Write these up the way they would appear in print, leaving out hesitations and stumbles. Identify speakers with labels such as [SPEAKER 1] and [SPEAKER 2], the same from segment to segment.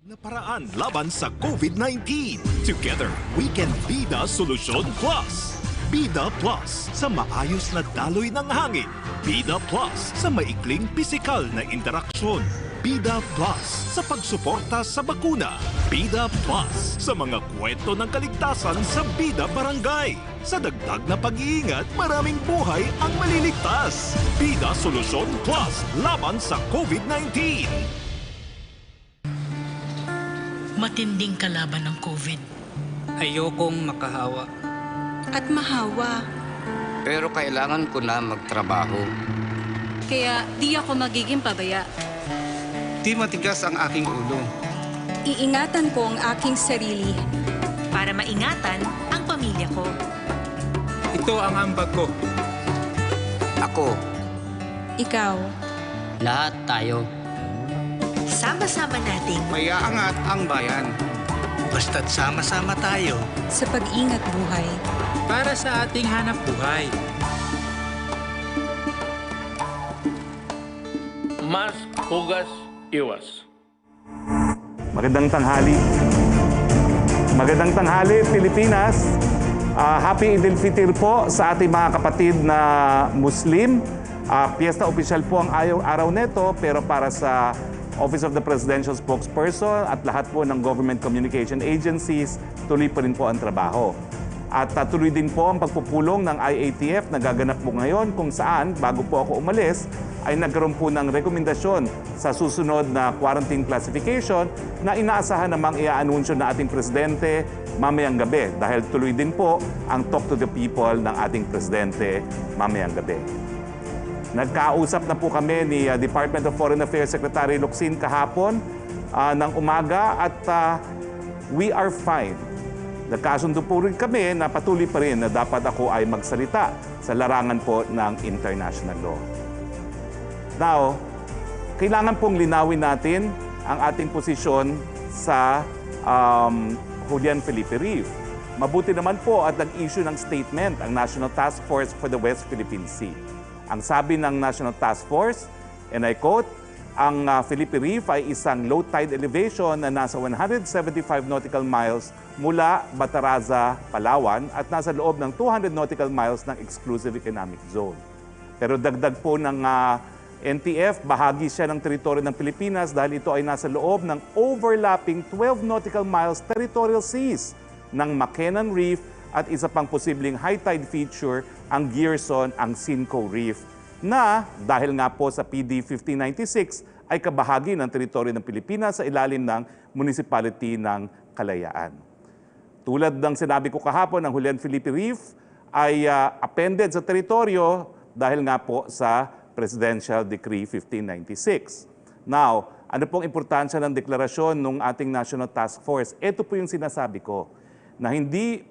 [SPEAKER 1] Na paraan laban sa COVID-19. Together, we can be the Solusyon Plus. Bida Plus sa maayos na daloy ng hangin. Bida Plus sa maikling pisikal na interaksyon. Bida Plus sa pagsuporta sa bakuna. Bida Plus sa mga kwento ng kaligtasan sa Bida Barangay. Sa dagdag na pag-iingat, maraming buhay ang maliligtas. Bida Solusyon Plus laban sa COVID-19.
[SPEAKER 2] Matinding kalaban ng COVID.
[SPEAKER 3] Ayokong makahawa.
[SPEAKER 4] At mahawa.
[SPEAKER 5] Pero kailangan ko na magtrabaho.
[SPEAKER 4] Kaya di ako magiging pabaya.
[SPEAKER 3] Di matigas ang aking ulo.
[SPEAKER 4] Iingatan ko ang aking sarili.
[SPEAKER 6] Para maingatan ang pamilya ko.
[SPEAKER 3] Ito ang ambag ko.
[SPEAKER 5] Ako.
[SPEAKER 4] Ikaw.
[SPEAKER 5] Lahat tayo.
[SPEAKER 6] Sama-sama nating
[SPEAKER 3] Maiaangat ang bayan.
[SPEAKER 7] Basta't sama-sama tayo.
[SPEAKER 4] Sa pag-ingat buhay.
[SPEAKER 7] Para sa ating hanap buhay.
[SPEAKER 8] Mas hugas iwas.
[SPEAKER 9] Magandang tanghali. Magandang tanghali, Pilipinas. Happy Eid al-Fitr po sa ating mga kapatid na Muslim. Piyesta opisyal po ang araw nito, pero para sa Office of the Presidential Spokesperson at lahat po ng government communication agencies, tuloy pa rin po ang trabaho. At tuloy din po ang pagpupulong ng IATF na gaganap po ngayon kung saan, bago po ako umalis, ay nagkaroon po ng rekomendasyon sa susunod na quarantine classification na inaasahan namang i-anunsyo na ating presidente mamayang gabi dahil tuloy din po ang talk to the people ng ating presidente mamayang gabi. Nagkausap na po kami ni Department of Foreign Affairs Secretary Roque kahapon ng umaga at we are fine. Nagkasundo po rin kami na patuloy pa rin na dapat ako ay magsalita sa larangan po ng international law. Now, kailangan pong linawin natin ang ating posisyon sa Julian Felipe Reef. Mabuti naman po at nag-issue ng statement ang National Task Force for the West Philippine Sea. Ang sabi ng National Task Force, and I quote, ang Felipe Reef ay isang low tide elevation na nasa 175 nautical miles mula Bataraza, Palawan at nasa loob ng 200 nautical miles ng exclusive economic zone. Pero dagdag po ng NTF, bahagi siya ng teritoryo ng Pilipinas dahil ito ay nasa loob ng overlapping 12 nautical miles territorial seas ng McKinnon Reef at isa pang posibleng high tide feature ang Gearson, ang Sentro Reef, na dahil nga po sa PD 1596 ay kabahagi ng teritoryo ng Pilipinas sa ilalim ng Municipality ng Kalayaan. Tulad ng sinabi ko kahapon, ang Julian Felipe Reef ay appended sa teritoryo dahil nga po sa Presidential Decree 1596. Now, ano pong importansya ng deklarasyon ng ating National Task Force? Ito po yung sinasabi ko, na hindi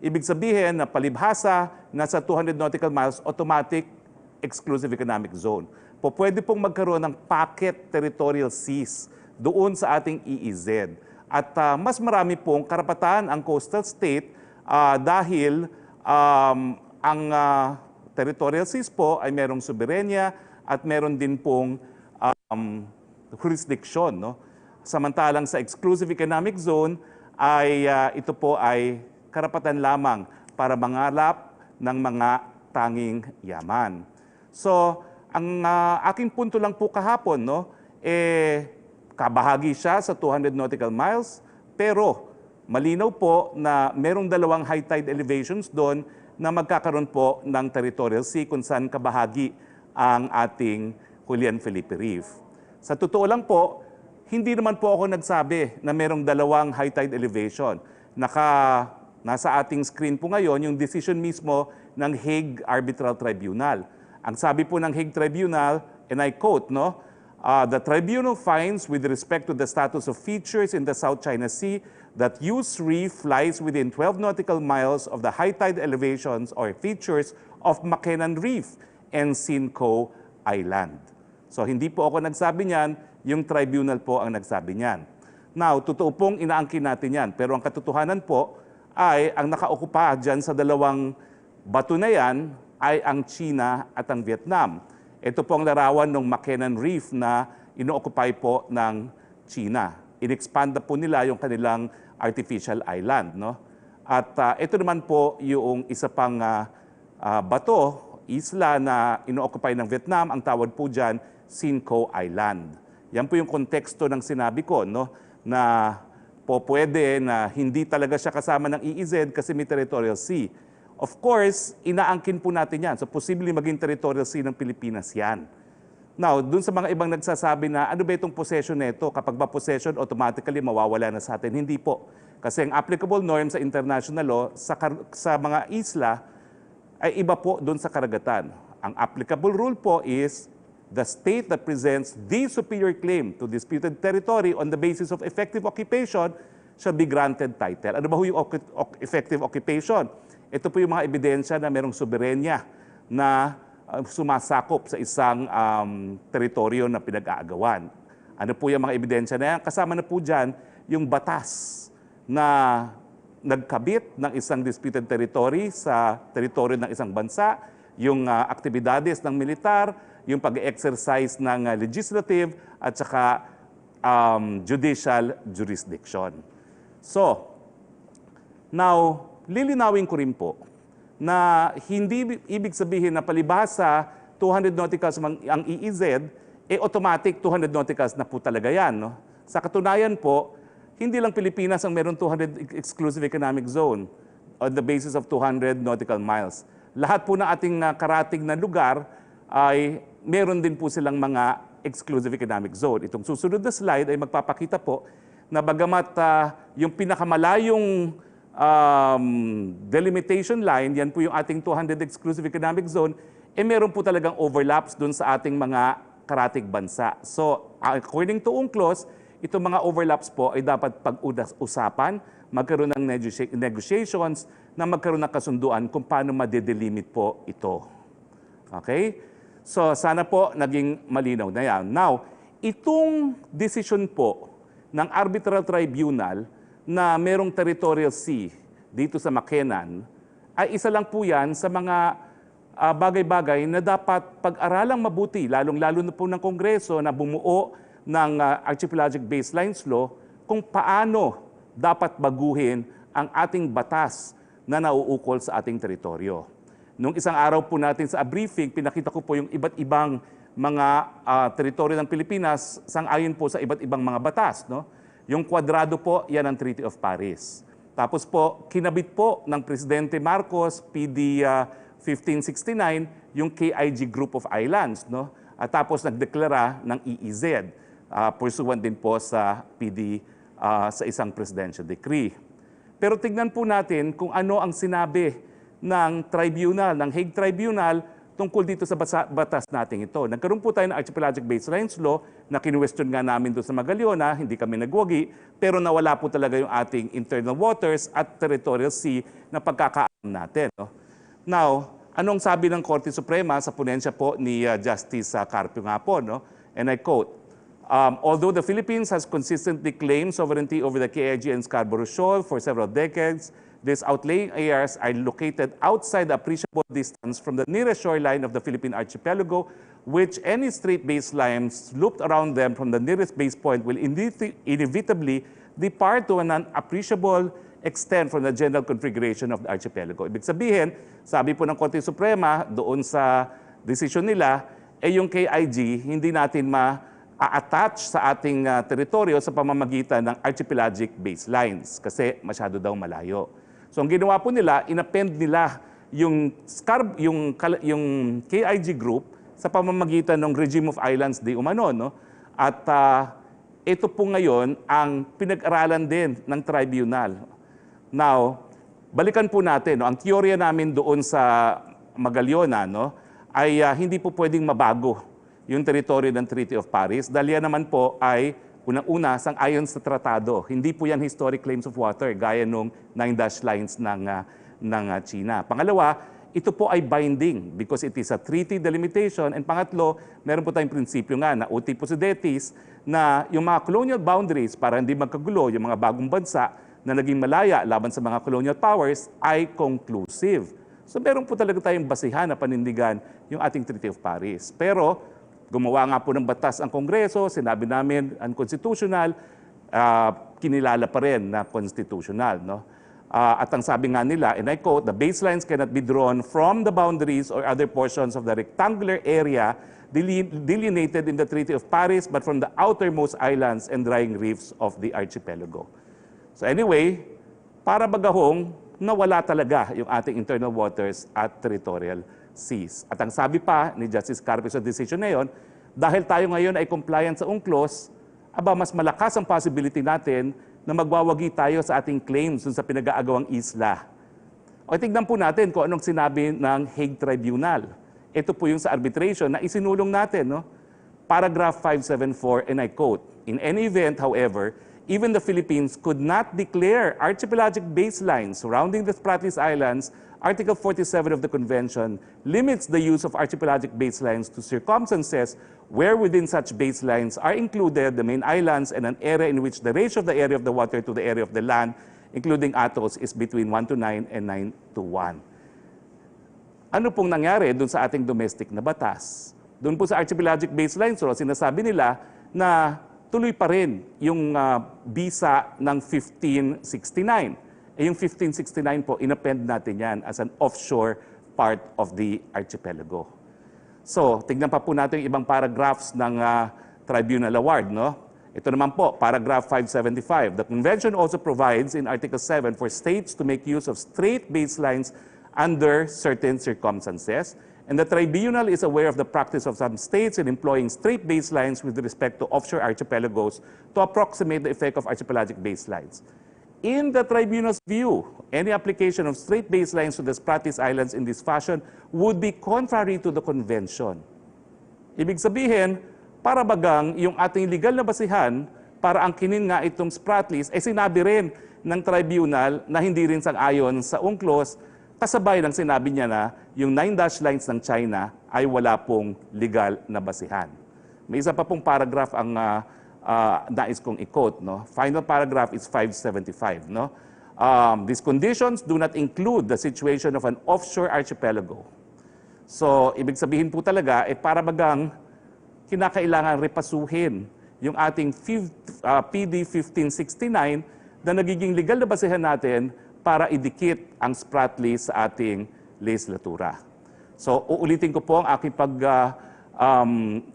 [SPEAKER 9] ibig sabihin na palibhasa nasa 200 nautical miles automatic exclusive economic zone. Pwede pong magkaroon ng pocket territorial seas doon sa ating EEZ. At mas marami pong karapatan ang coastal state dahil ang territorial seas po ay merong soberenya at meron din pong jurisdiction. No? Samantalang sa exclusive economic zone ay ito po ay karapatan lamang para mangalap ng mga tanging yaman. So, ang aking punto lang po kahapon, no, kabahagi siya sa 200 nautical miles, pero malinaw po na merong dalawang high tide elevations doon na magkakaroon po ng territorial sea kung saan kabahagi ang ating Julian Felipe Reef. Sa totoo lang po, hindi naman po ako nagsabi na merong dalawang high tide elevation. Nasa ating screen po ngayon yung decision mismo ng Hague Arbitral Tribunal. Ang sabi po ng Hague Tribunal, and I quote, no, the tribunal finds with respect to the status of features in the South China Sea that Hughes Reef lies within 12 nautical miles of the high tide elevations or features of McKinnon Reef and Sentro Island. So hindi po ako nagsabi niyan, yung tribunal po ang nagsabi niyan. Now, totoo pong inaangkin natin yan, pero ang katotohanan po ay ang nakaukupa dyan sa dalawang bato na yan ay ang China at ang Vietnam. Ito po ang larawan ng McKinnon Reef na ino-occupy po ng China. in-expand na po nila yung kanilang artificial island. No? At ito naman po yung isa pang bato, isla na ino-occupy ng Vietnam, ang tawag po dyan, Sentro Island. Yan po yung konteksto ng sinabi ko, no? Na po pwede na hindi talaga siya kasama ng EEZ kasi may territorial sea. Of course, inaangkin po natin yan. So, posibleng maging territorial sea ng Pilipinas yan. Now, dun sa mga ibang nagsasabi na ano ba itong possession nito? Kapag ba possession, automatically mawawala na sa atin. Hindi po. Kasi ang applicable norm sa international law sa mga isla ay iba po dun sa karagatan. Ang applicable rule po is the state that presents the superior claim to disputed territory on the basis of effective occupation shall be granted title. Ano ba yung effective occupation? Ito po yung mga ebidensya na merong soberenya na sumasakop sa isang teritoryo na pinag-aagawan. Ano po yung mga ebidensya na yan? Kasama na po dyan yung batas na nagkabit ng isang disputed territory sa teritoryo ng isang bansa, yung aktibidades ng militar, yung pag-exercise ng legislative at saka judicial jurisdiction. So, now, lilinawin ko rin po na hindi ibig sabihin na palibhasa 200 nauticals ang EEZ, automatic 200 nauticals na po talaga yan. No? Sa katunayan po, hindi lang Pilipinas ang meron 200 exclusive economic zone on the basis of 200 nautical miles. Lahat po ng ating karatig na lugar ay meron din po silang mga exclusive economic zone. Itong susunod na slide ay magpapakita po na bagamat yung pinakamalayong delimitation line, yan po yung ating 200 exclusive economic zone, meron po talagang overlaps dun sa ating mga karatig bansa. So, according to UNCLOS, itong mga overlaps po ay dapat pag-usapan, magkaroon ng negotiations, na magkaroon ng kasunduan kung paano madedelimit po ito. Okay? So, sana po naging malinaw na yan. Now, itong decision po ng arbitral tribunal na merong territorial sea dito sa Makenan, ay isa lang po yan sa mga bagay-bagay na dapat pag-aralang mabuti, lalong-lalo na po ng Kongreso na bumuo ng Archipelagic Baselines Law, kung paano dapat baguhin ang ating batas na nauukol sa ating teritoryo. Nung isang araw po natin sa briefing, pinakita ko po yung iba't ibang mga teritoryo ng Pilipinas sang-ayon po sa iba't ibang mga batas. No? Yung kwadrado po, yan ang Treaty of Paris. Tapos po, kinabit po ng Presidente Marcos, PD 1569, yung KIG Group of Islands. No? At tapos nagdeklara ng EEZ, pursuant din po sa PD sa isang presidential decree. Pero tignan po natin kung ano ang sinabi ng tribunal, ng Hague Tribunal, tungkol dito sa batas natin ito. Nagkaroon po tayo ng Archipelagic Baselines Law na kinwestiyon nga namin doon sa Magaliona, hindi kami nagwagi, pero nawala po talaga yung ating internal waters at territorial sea na pagkakaalam natin. No? Now, anong sabi ng Korte Suprema sa ponensya po ni Justice Carpio nga po, no? And I quote, although the Philippines has consistently claimed sovereignty over the KIG and Scarborough Shoal for several decades, these outlying areas are located outside the appreciable distance from the nearest shoreline of the Philippine archipelago, which any straight baselines looped around them from the nearest base point will inevitably depart to an appreciable extent from the general configuration of the archipelago. Ibig sabihin, sabi po ng Korte Suprema, doon sa desisyon nila, yung KIG hindi natin ma-attach sa ating teritoryo sa pamamagitan ng archipelagic baselines kasi masyado daw malayo. So ang ginawa po nila, inappend nila yung KIG group sa pamamagitan ng regime of islands di umano. No? At ito po ngayon ang pinag-aralan din ng tribunal. Now, balikan po natin, no? Ang teorya namin doon sa Magaliona, no? Ay hindi po pwedeng mabago yung teritoryo ng Treaty of Paris. Dahil yan naman po ay unang-una, sang-ayon sa tratado. Hindi po yan historic claims of water, gaya nung 9 dash lines ng China. Pangalawa, ito po ay binding because it is a treaty delimitation. And pangatlo, meron po tayong prinsipyo nga na uti possidetis na yung mga colonial boundaries para hindi magkagulo yung mga bagong bansa na naging malaya laban sa mga colonial powers ay conclusive. So meron po talaga tayong basihan na panindigan yung ating Treaty of Paris. Pero gumawa nga po ng batas ang Kongreso, sinabi namin unconstitutional, kinilala pa rin na constitutional. No? At ang sabi nga nila, and I quote, "The baselines cannot be drawn from the boundaries or other portions of the rectangular area delineated in the Treaty of Paris, but from the outermost islands and drying reefs of the archipelago." So anyway, para bagahong nawala talaga yung ating internal waters at territorial seas. At ang sabi pa ni Justice Carpio sa decision na yun, dahil tayo ngayon ay compliant sa UNCLOS, mas malakas ang possibility natin na magwawagi tayo sa ating claims sa pinag-aagawang isla. O tignan po natin kung anong sinabi ng Hague Tribunal. Ito po yung sa arbitration na isinulong natin. No? Paragraph 574, and I quote, "In any event, however, even the Philippines could not declare archipelagic baselines surrounding the Spratlys Islands. Article 47 of the Convention limits the use of archipelagic baselines to circumstances where within such baselines are included the main islands and an area in which the ratio of the area of the water to the area of the land, including atolls, is between 1:9 and 9:1. Ano pong nangyari dun sa ating domestic na batas? Doon po sa archipelagic baselines, so sinasabi nila na tuloy pa rin yung bisa ng 1569. Yung 1569 po, inappend natin yan as an offshore part of the archipelago. So, tignan pa po natin yung ibang paragraphs ng Tribunal Award. No? Ito naman po, paragraph 575. The Convention also provides in Article 7 for states to make use of straight baselines under certain circumstances. And the Tribunal is aware of the practice of some states in employing straight baselines with respect to offshore archipelagos to approximate the effect of archipelagic baselines. In the Tribunal's view, any application of straight baselines to the Spratlys Islands in this fashion would be contrary to the Convention. Ibig sabihin, para bagang yung ating legal na basihan para angkinin nga itong Spratlys, sinabi rin ng Tribunal na hindi rin sang-ayon sa UNCLOS, kasabay ng sinabi niya na yung 9 dash lines ng China ay wala pong legal na basihan. May isa pa pong paragraph ang nais kong i-quote. No? Final paragraph is 575. No? These conditions do not include the situation of an offshore archipelago. So, ibig sabihin po talaga, para bagang kinakailangan repasuhin yung ating PD 1569 na nagiging legal na basihan natin para idikit ang Spratlys sa ating legislatura. So, uulitin ko po ang aking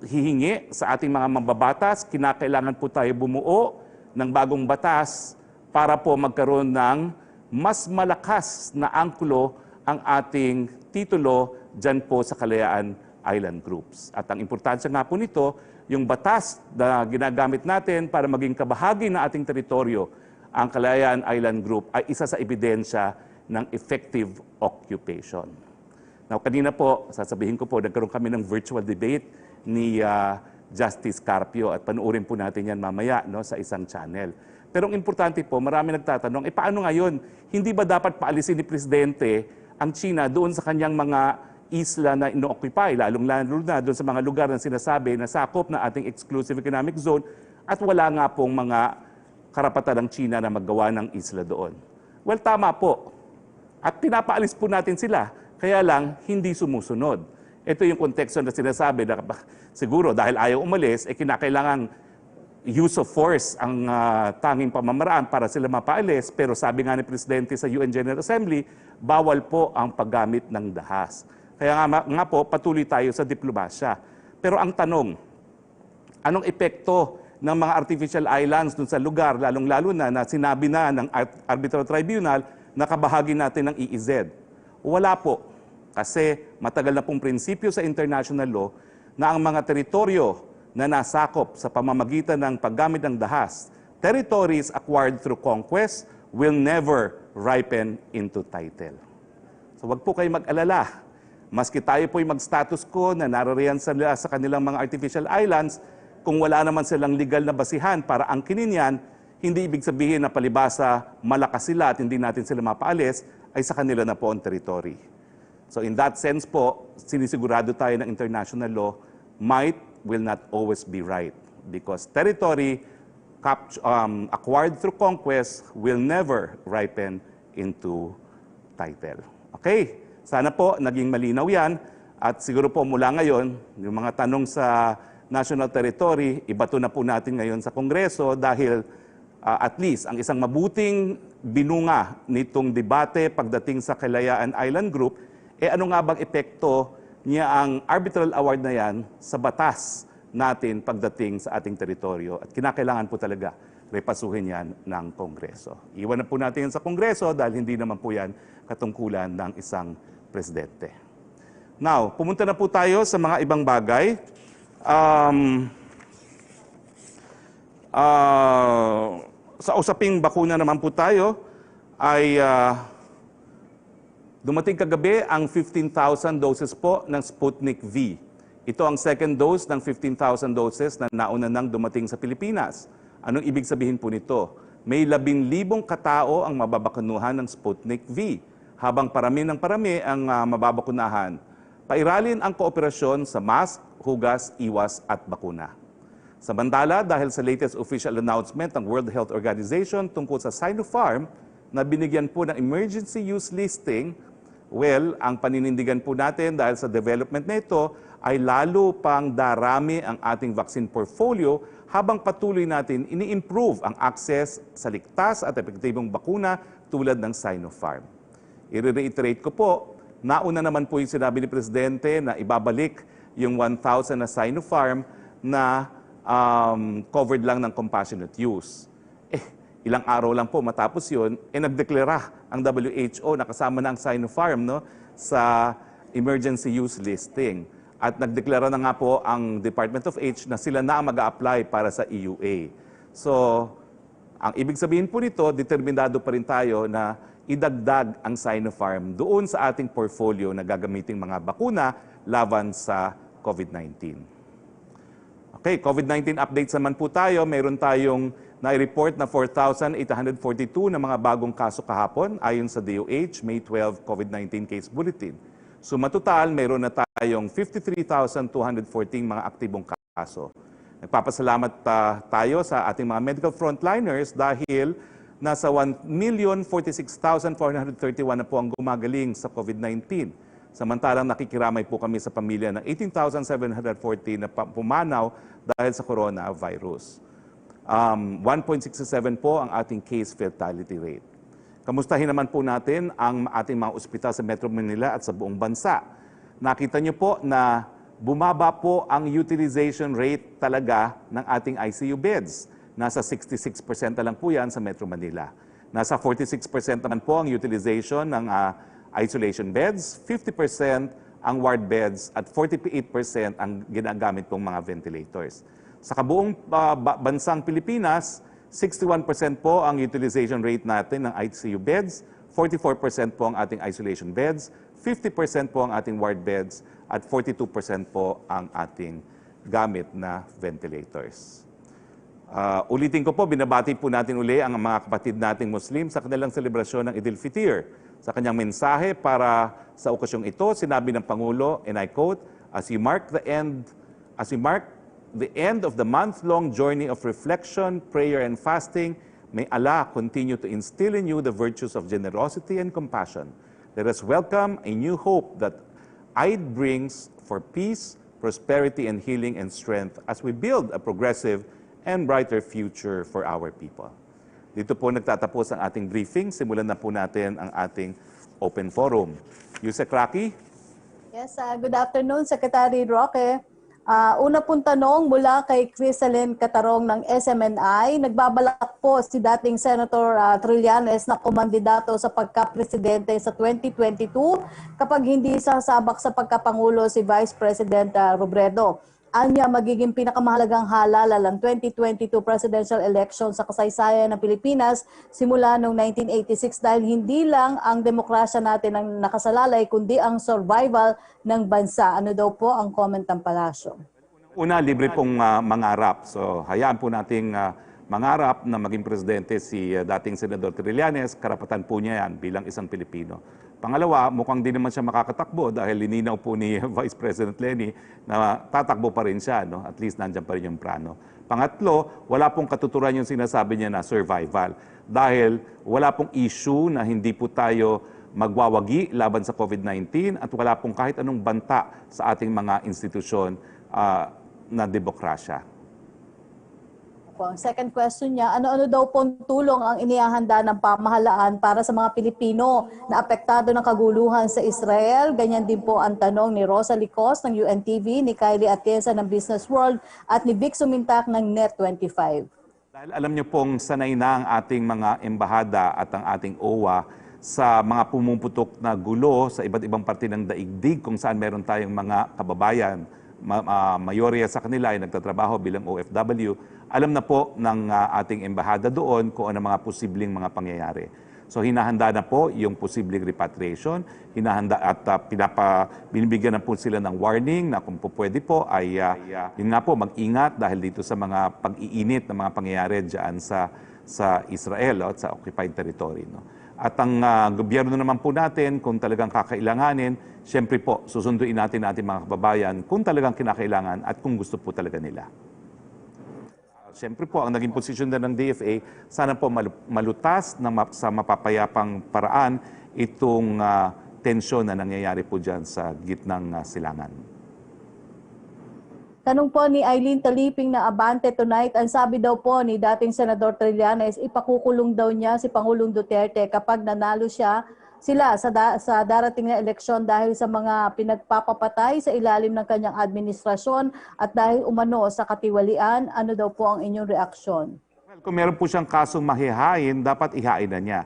[SPEAKER 9] hihingi sa ating mga mambabatas. Kinakailangan po tayo bumuo ng bagong batas para po magkaroon ng mas malakas na angkulo ang ating titulo dyan po sa Kalayaan Island Groups. At ang importansya nga po nito, yung batas na ginagamit natin para maging kabahagi ng ating teritoryo, ang Kalayaan Island Group ay isa sa ebidensya ng effective occupation. Now, kanina po, sasabihin ko po, nagkaroon kami ng virtual debate ni Justice Carpio at panuorin po natin yan mamaya sa isang channel. Pero ang importante po, marami nagtatanong, paano ngayon? Hindi ba dapat paalisin ni Presidente ang China doon sa kanyang mga isla na ino-occupy, lalong-lalo na doon sa mga lugar na sinasabi na sakop na ating exclusive economic zone at wala nga pong mga karapatan ng China na maggawa ng isla doon? Well, tama po. At pinapaalis po natin sila. Kaya lang, hindi sumusunod. Ito yung konteksto na sinasabi na siguro dahil ayaw umalis, kinakailangan use of force ang tanging pamamaraan para sila mapaalis. Pero sabi nga ni Presidente sa UN General Assembly, bawal po ang paggamit ng dahas. Kaya nga po, patuloy tayo sa diplomasya. Pero ang tanong, anong epekto ng mga artificial islands dun sa lugar, lalong-lalo na sinabi na ng Arbitral Tribunal na kabahagi natin ng EEZ? Wala po. Kasi matagal na pong prinsipyo sa international law na ang mga teritoryo na nasakop sa pamamagitan ng paggamit ng dahas, territories acquired through conquest will never ripen into title. So wag po kayo mag-alala. Maski tayo po'y mag-status quo na narariyan sila sa kanilang mga artificial islands, kung wala naman silang legal na basihan para angkinin yan, hindi ibig sabihin na palibasa malakas sila at hindi natin sila mapaalis, ay sa kanila na po ang territory. So in that sense po, sinisigurado tayo ng international law, might will not always be right. Because territory acquired through conquest will never ripen into title. Okay? Sana po naging malinaw yan. At siguro po mula ngayon, yung mga tanong sa national territory, ibato na po natin ngayon sa Kongreso dahil at least ang isang mabuting binunga nitong debate pagdating sa Kalayaan Island Group, ano nga bang epekto niya ang arbitral award na yan sa batas natin pagdating sa ating teritoryo. At kinakailangan po talaga repasuhin yan ng Kongreso. Iwan na po natin yan sa Kongreso dahil hindi naman po yan katungkulan ng isang presidente. Now, pumunta na po tayo sa mga ibang bagay. Sa usaping bakuna naman po tayo ay dumating kagabi ang 15,000 doses po ng Sputnik V. Ito ang second dose ng 15,000 doses na nauna nang dumating sa Pilipinas. Anong ibig sabihin po nito? May 11,000 katao ang mababakunuhan ng Sputnik V, habang parami ng parami ang mababakunahan. Pairalin ang kooperasyon sa mask, hugas, iwas at bakuna. Samantala, dahil sa latest official announcement ng World Health Organization tungkol sa Sinopharm na binigyan po ng emergency use listing, well, ang paninindigan po natin dahil sa development na ito ay lalo pang darami ang ating vaccine portfolio habang patuloy natin ini-improve ang access sa ligtas at epektibong bakuna tulad ng Sinopharm. I-reiterate ko po, nauna naman po yung sinabi ni Presidente na ibabalik yung 1,000 na Sinopharm na covered lang ng compassionate use. Ilang araw lang po matapos yun, nagdeklara ang WHO na kasama na ang Sinopharm sa emergency use listing. At nagdeklara na nga po ang Department of H na sila na ang mag-a-apply para sa EUA. So, ang ibig sabihin po nito, determinado pa rin tayo na idagdag ang Sinopharm doon sa ating portfolio na gagamiting mga bakuna laban sa COVID-19. Okay, COVID-19 updates naman po tayo. Meron tayong nai-report na 4,842 na mga bagong kaso kahapon ayon sa DOH May 12 COVID-19 Case Bulletin. So matotal, meron na tayong 53,214 mga aktibong kaso. Nagpapasalamat tayo sa ating mga medical frontliners dahil nasa 1,046,431 na po ang gumagaling sa COVID-19. Samantalang nakikiramay po kami sa pamilya ng 18,740 na pumanaw dahil sa coronavirus. 1.67 po ang ating case fatality rate. Kamustahin naman po natin ang ating mga ospital sa Metro Manila at sa buong bansa. Nakita niyo po na bumaba po ang utilization rate talaga ng ating ICU beds. Nasa 66% na lang po yan sa Metro Manila. Nasa 46% naman po ang utilization ng isolation beds, 50% ang ward beds at 48% ang ginagamit pong mga ventilators. Sa kabuong bansang Pilipinas, 61% po ang utilization rate natin ng ICU beds, 44% po ang ating isolation beds, 50% po ang ating ward beds at 42% po ang ating gamit na ventilators. Ulitin ko po, binabati po natin uli ang mga kapatid nating Muslim sa kanilang selebrasyon ng Idil Fitr. Sa kanyang mensahe para sa okasyong ito, sinabi ng Pangulo, and I quote, as you mark the end of the month-long journey of reflection, prayer, and fasting, may Allah continue to instill in you the virtues of generosity and compassion. Let us welcome a new hope that Eid brings for peace, prosperity, and healing and strength as we build a progressive and brighter future for our people. Dito po nagtatapos ang ating briefing. Simulan na po natin ang ating open forum. Yusek Roque?
[SPEAKER 10] Yes, good afternoon, Secretary Roque. Una pong tanong mula kay Crisalyn Catarong ng SMNI. Nagbabalak po si dating Senator Trillanes na kumandidato sa pagka-presidente sa 2022 kapag hindi sasabak sa pagkapangulo si Vice President Robredo. Anya magiging pinakamahalagang halala ng 2022 presidential election sa kasaysayan ng Pilipinas simula noong 1986 dahil hindi lang ang demokrasya natin ang nakasalalay kundi ang survival ng bansa. Ano daw po ang comment ng palasyo?
[SPEAKER 9] Una, libre pong mangarap. So hayaan po nating mangarap na maging presidente si dating Senador Trillanes. Karapatan po niya yan bilang isang Pilipino. Pangalawa, mukhang di naman siya makakatakbo dahil lininaw po ni Vice President Lenny na tatakbo pa rin siya. No? At least nandyan pa rin yung plano. Pangatlo, wala pong katuturan yung sinasabi niya na survival. Dahil wala pong issue na hindi po tayo magwawagi laban sa COVID-19 at wala pong kahit anong banta sa ating mga institusyon na demokrasya.
[SPEAKER 10] po. Ang second question niya, ano-ano daw pong tulong ang inihahanda ng pamahalaan para sa mga Pilipino na apektado ng kaguluhan sa Israel? Ganyan din po ang tanong ni Rosa Licos ng UNTV, ni Kylie Atienza ng Business World at ni Vic Sumintak ng Net25.
[SPEAKER 9] Dahil alam niyo pong sanay na ang ating mga embahada at ang ating OWA sa mga pumuputok na gulo sa iba't ibang parte ng daigdig kung saan meron tayong mga kababayan, mayorya sa kanila ay nagtatrabaho bilang OFW, alam na po ng ating embahada doon kung ano mga posibleng mga pangyayari. So hinahanda na po yung posibleng repatriation, hinahanda at binibigyan na po sila ng warning na kung po pwede po ay yun nga po mag-ingat dahil dito sa mga pag-iinit na mga pangyayari dyan sa Israel at sa occupied territory. No? At ang gobyerno naman po natin, kung talagang kakailanganin, siyempre po, susunduin natin ating mga kababayan kung talagang kinakailangan at kung gusto po talaga nila. Siyempre po, ang naging posisyon na ng DFA, sana po malutas sa mapapayapang paraan itong tensyon na nangyayari po dyan sa gitnang silangan.
[SPEAKER 10] Tanong po ni Eileen Taliping na Abante Tonight, ang sabi daw po ni dating Senador Trillanes, ipakukulong daw niya si Pangulong Duterte kapag nanalo sila sa darating na eleksyon dahil sa mga pinagpapapatay sa ilalim ng kanyang administrasyon at dahil umano sa katiwalian. Ano daw po ang inyong reaksyon?
[SPEAKER 9] Well, kung meron po siyang kasong mahihain, dapat ihain na niya.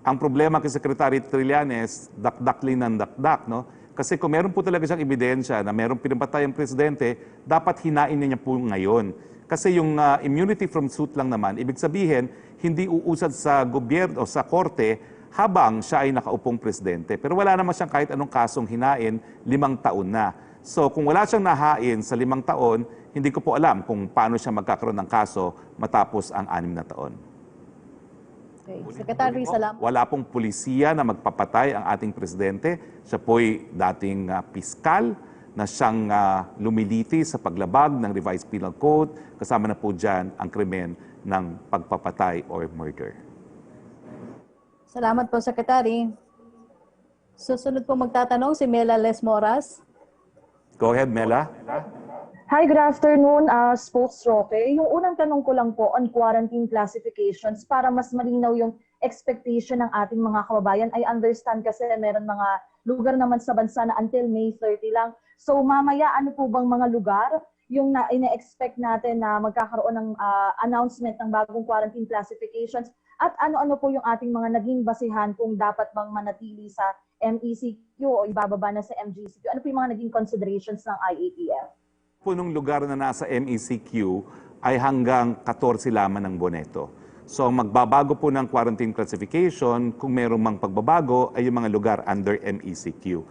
[SPEAKER 9] Ang problema kay Secretary Trillanes, dakdaklin ng dakdak, no? Kasi kung meron po talaga siyang ebidensya na meron pinapatay ang presidente, dapat hinain niya po ngayon. Kasi yung immunity from suit lang naman, ibig sabihin, hindi uusad sa gobyerno o sa korte habang siya ay nakaupong presidente. Pero wala naman siyang kahit anong kasong hinain, 5 taon na. So kung wala siyang nahain sa 5 taon, hindi ko po alam kung paano siya magkakaroon ng kaso matapos ang 6 na taon.
[SPEAKER 10] Okay. Secretary, salamat.
[SPEAKER 9] Wala pong pulisiya na magpapatay ang ating presidente. Siya po'y dating piskal na siyang lumiliti sa paglabag ng Revised Penal Code. Kasama na po dyan ang krimen ng pagpapatay or murder.
[SPEAKER 10] Salamat po, Secretary. Susunod po magtatanong si Mela Lesmoras.
[SPEAKER 9] Go ahead, Mela.
[SPEAKER 11] Hi, good afternoon, Spokes Roque. Yung unang tanong ko lang po on quarantine classifications para mas malinaw yung expectation ng ating mga kababayan. I understand kasi meron mga lugar naman sa bansa na until May 30 lang. So mamaya ano po bang mga lugar yung ina-expect natin na magkakaroon ng announcement ng bagong quarantine classifications at ano-ano po yung ating mga naging basihan kung dapat bang manatili sa MECQ o ibababa na sa MGCQ? Ano po yung mga naging considerations ng IATF?
[SPEAKER 9] Punong lugar na nasa MECQ ay hanggang 14 lamang ng boneto. So magbabago po ng quarantine classification, kung mayroong mang pagbabago ay yung mga lugar under MECQ.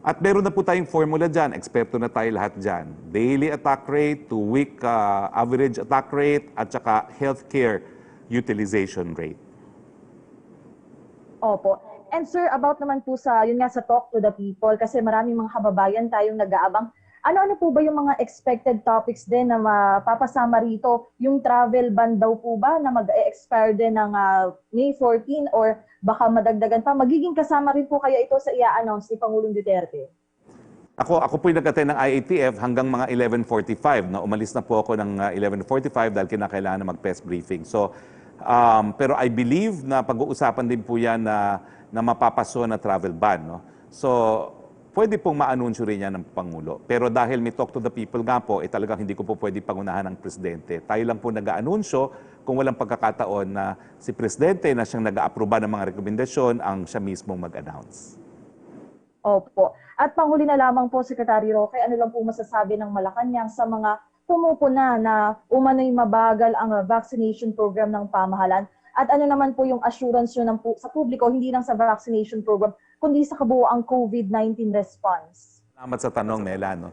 [SPEAKER 9] At meron na po tayong formula dyan, eksperto na tayo lahat dyan. Daily attack rate, 2-week average attack rate, at saka healthcare utilization rate.
[SPEAKER 11] Opo. And sir, about naman po sa, yun nga sa talk to the people, kasi maraming mga kababayan tayong nag-aabang. Ano-ano po ba yung mga expected topics din na mapapasama rito? Yung travel ban daw po ba na mag-expire din ng May 14 or baka madagdagan pa? Magiging kasama rin po kaya ito sa i-announce ni Pangulong Duterte?
[SPEAKER 9] Ako po yung nag-attend ng IATF hanggang mga 11:45. No? Umalis na po ako ng 11:45 dahil kinakailangan na mag-press briefing. So, pero I believe na pag-uusapan din po yan na mapapaso na travel ban. No? So, pwede pong ma-anunsyo rin yan ng Pangulo. Pero dahil may talk to the people nga po, talagang hindi ko po pwede pangunahan ng Presidente. Tayo lang po nag-aanunsyo kung walang pagkakataon na si Presidente na siyang nag-aaproba ng mga rekomendasyon ang siya mismong mag-announce.
[SPEAKER 11] Opo. At panghuli na lamang po, Secretary Roque, ano lang po masasabi ng Malacanang sa mga pumupuna na umano'y mabagal ang vaccination program ng pamahalan? At ano naman po yung assurance nyo sa publiko, hindi lang sa vaccination program, kundi sa kabuoang COVID-19 response?
[SPEAKER 9] Salamat sa tanong, Mela. No?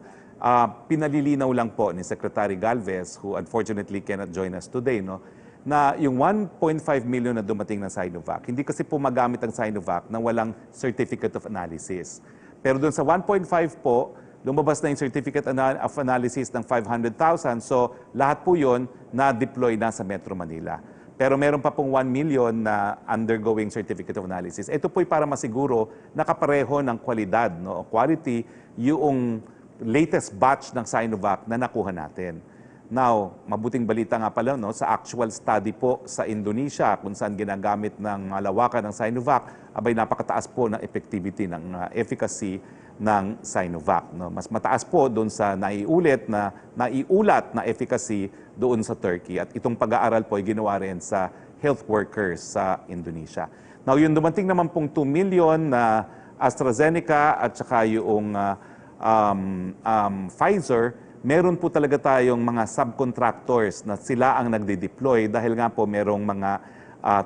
[SPEAKER 9] Pinalilinaw lang po ni Secretary Galvez, who unfortunately cannot join us today, no, na yung 1.5 million na dumating na Sinovac, hindi kasi po magamit ang Sinovac na walang certificate of analysis. Pero doon sa 1.5 po, lumabas na yung certificate of analysis ng 500,000. So lahat po yun na-deploy na sa Metro Manila. Pero meron pa pong 1 million na undergoing certificate of analysis. Ito po'y para masiguro na kapareho ng kwalidad, no, quality, yung latest batch ng Sinovac na nakuha natin. Now, mabuting balita nga pala, no, sa actual study po sa Indonesia, kung saan ginagamit ng malawakan ng Sinovac, abay napakataas po ng effectivity, ng efficacy ng Sinovac. No? Mas mataas po doon sa naiulat na efficacy doon sa Turkey. At itong pag-aaral po ay ginawa rin sa health workers sa Indonesia. Now, yung dumating naman pong 2 million na AstraZeneca at saka yung Pfizer, meron po talaga tayong mga subcontractors na sila ang nagde-deploy dahil nga po merong mga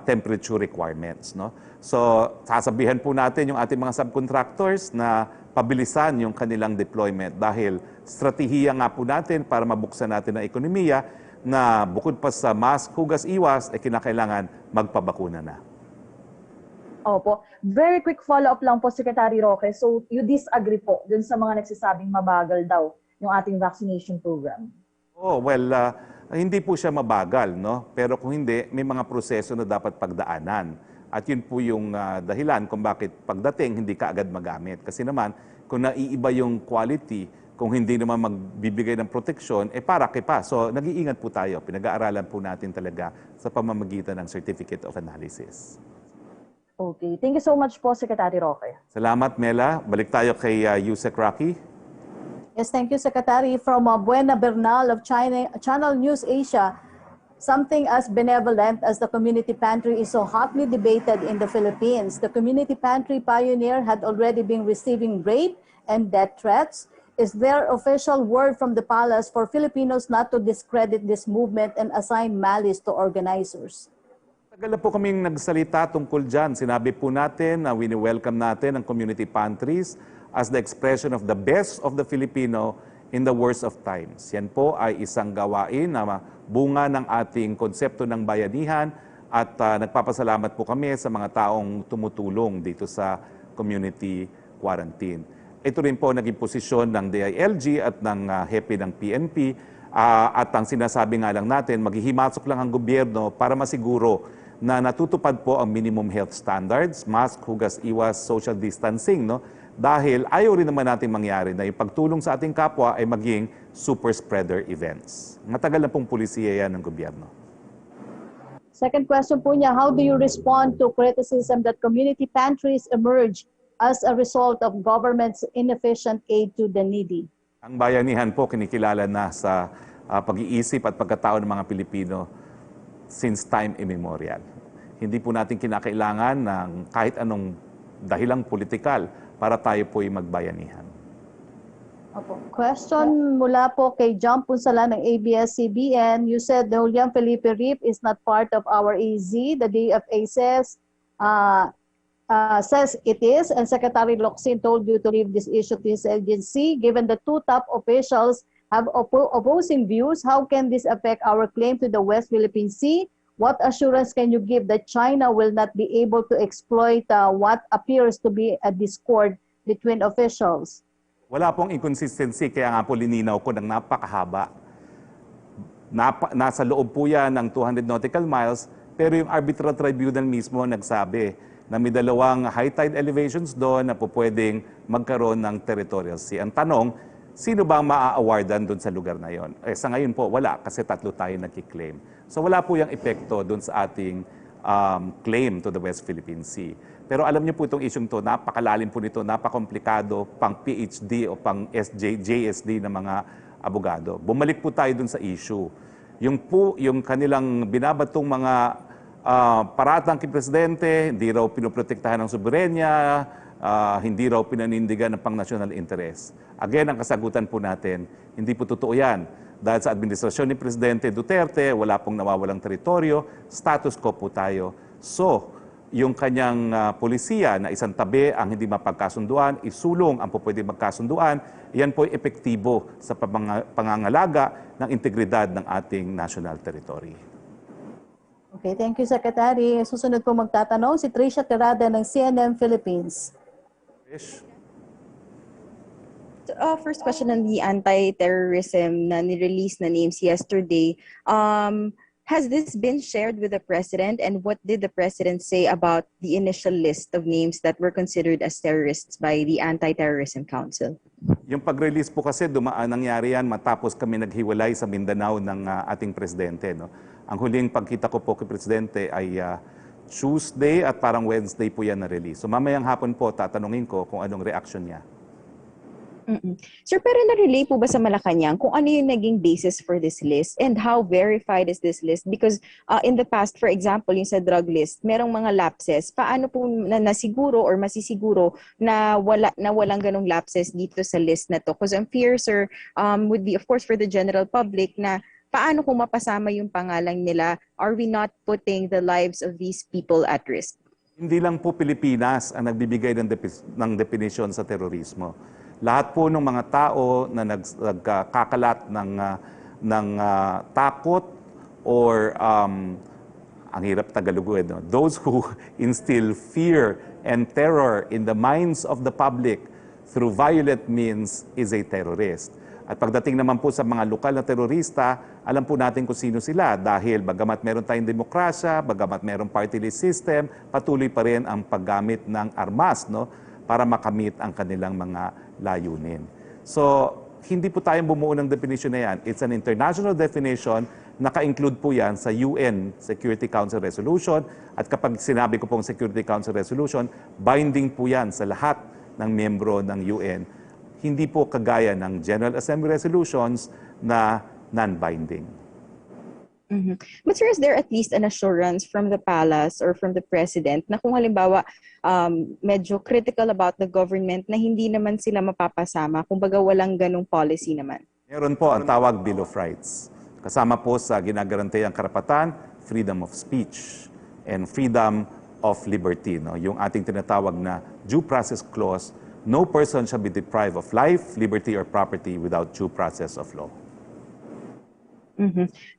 [SPEAKER 9] temperature requirements. No? So, sasabihan po natin yung ating mga subcontractors na pabilisan yung kanilang deployment dahil strategiya nga po natin para mabuksan natin ang ekonomiya na bukod pa sa mask, hugas, iwas, ay kinakailangan magpabakuna na.
[SPEAKER 11] Opo. Very quick follow-up lang po, Secretary Roque. So, you disagree po dun sa mga nagsasabing mabagal daw yung ating vaccination program?
[SPEAKER 9] Oh, well, hindi po siya mabagal, no? Pero kung hindi, may mga proseso na dapat pagdaanan. At yun po yung dahilan kung bakit pagdating hindi ka agad magamit. Kasi naman, kung naiiba yung quality, kung hindi naman magbibigay ng proteksyon, para pa. So, nag-iingat po tayo. Pinag-aaralan po natin talaga sa pamamagitan ng Certificate of Analysis.
[SPEAKER 11] Okay. Thank you so much po, Secretary Roque.
[SPEAKER 9] Salamat, Mela. Balik tayo kay Yusek Roque.
[SPEAKER 10] Yes, thank you, Secretary. From Buena Bernal of Channel News Asia, something as benevolent as the community pantry is so hotly debated in the Philippines. The community pantry pioneer had already been receiving rape and death threats. Is there official word from the palace for Filipinos not to discredit this movement and assign malice to organizers?
[SPEAKER 9] Tagal na po kaming nagsalita tungkol dyan. Sinabi po natin na wini-welcome natin ang community pantries as the expression of the best of the Filipino in the worst of times. Yan po ay isang gawain na bunga ng ating konsepto ng bayanihan at nagpapasalamat po kami sa mga taong tumutulong dito sa community quarantine. Ito rin po naging posisyon ng DILG at ng hepe ng PNP at ang sinasabi nga lang natin, maghihimasok lang ang gobyerno para masiguro na natutupad po ang minimum health standards, mask, hugas, iwas, social distancing, no? Dahil ayaw rin naman natin mangyari na yung pagtulong sa ating kapwa ay maging super spreader events. Matagal na pong pulisiya yan ng gobyerno.
[SPEAKER 10] Second question po niya, how do you respond to criticism that community pantries emerge as a result of government's inefficient aid to the needy?
[SPEAKER 9] Ang bayanihan po kinikilala na sa pag-iisip at pagkatao ng mga Pilipino since time immemorial. Hindi po natin kinakailangan ng kahit anong dahilang politikal para tayo po'y magbayanihan.
[SPEAKER 10] Question mula po kay John Punsala ng ABS-CBN. You said the Julian Felipe RIP is not part of our AZ. The DFA says it is, and Secretary Locsin told you to leave this issue to his agency. Given the two top officials have opposing views, how can this affect our claim to the West Philippine Sea? What assurance can you give that China will not be able to exploit what appears to be a discord between officials?
[SPEAKER 9] Wala pong inconsistency, kaya nga po lininaw ko ng napakahaba. Nasa loob po yan ng 200 nautical miles, pero yung arbitral tribunal mismo nagsabi na may dalawang high tide elevations doon na po pwedeng magkaroon ng territorial sea. Ang tanong, sino ba ang maa-awardan doon sa lugar na yon? Sa ngayon po, wala, kasi tatlo tayo nagkiklaim. So wala po yung epekto doon sa ating claim to the West Philippine Sea. Pero alam niyo po itong isyong to, napakalalim po nito, napakomplikado, pang PhD o pang JSD na mga abogado. Bumalik po tayo doon sa issue. Yung kanilang binabatong mga paratang kay Presidente, hindi raw pinoprotektahan ng soberenya, hindi raw pinanindigan ng pang-national interest. Again, ang kasagutan po natin, hindi po totoo yan. Dahil sa administrasyon ni Presidente Duterte, wala pong nawawalang teritoryo, status quo po tayo. So, yung kanyang polisiya na isang tabi ang hindi mapagkasunduan, isulong ang po pwede magkasunduan, yan po ay epektibo sa pangangalaga ng integridad ng ating national territory.
[SPEAKER 10] Okay, thank you, Secretary. Susunod po magtatanong si Tricia Terada ng CNN Philippines.
[SPEAKER 9] Trish?
[SPEAKER 12] First question on the anti-terrorism na ni-release na names yesterday. Has this been shared with the President, and what did the President say about the initial list of names that were considered as terrorists by the Anti-Terrorism Council?
[SPEAKER 9] Yung pag-release po kasi nangyari yan matapos kami naghiwalay sa Mindanao ng ating Presidente. No? Ang huling pagkita ko po kay Presidente ay Tuesday at parang Wednesday po yan na-release. So mamayang hapon po tatanungin ko kung anong reaction niya.
[SPEAKER 12] Sir, pero na-relay po ba sa Malacanang kung ano yung naging basis for this list and how verified is this list? Because in the past, for example, yung sa drug list, merong mga lapses. Paano po nasiguro or masisiguro na walang ganong lapses dito sa list na to? Because ang fear, sir, would be, of course, for the general public na paano kung mapasama yung pangalan nila? Are we not putting the lives of these people at risk?
[SPEAKER 9] Hindi lang po Pilipinas ang nagbibigay ng definition sa terorismo. Lahat po ng mga tao na nagkakalat ng takot or ang hirap Tagalogin, no? Those who instill fear and terror in the minds of the public through violent means is a terrorist. At pagdating naman po sa mga lokal na terorista, alam po natin kung sino sila dahil bagamat meron tayong demokrasya, bagamat meron party list system, patuloy pa rin ang paggamit ng armas, no, para makamit ang kanilang mga layunin. So, hindi po tayong bumuo ng definition na yan. It's an international definition, naka-include po yan sa UN Security Council Resolution, at kapag sinabi ko pong Security Council Resolution, binding po yan sa lahat ng miyembro ng UN. Hindi po kagaya ng General Assembly resolutions na non-binding.
[SPEAKER 12] But sir, is there at least an assurance from the palace or from the President na kung halimbawa medyo critical about the government na hindi naman sila mapapasama, kumbaga walang ganong policy naman?
[SPEAKER 9] Meron po ang tawag Bill of Rights. Kasama po sa ginagaranti ang karapatan, freedom of speech and freedom of liberty. No? Yung ating tinatawag na due process clause, no person shall be deprived of life, liberty, or property without due process of law.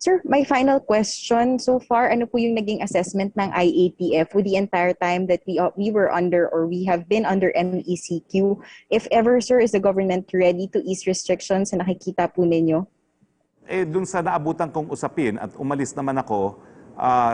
[SPEAKER 12] Sir, my final question. So far, ano po yung naging assessment ng IATF with the entire time that we were under or we have been under MECQ? If ever, sir, is the government ready to ease restrictions na nakikita po ninyo?
[SPEAKER 9] Dun sa naabutan kong usapin at umalis naman ako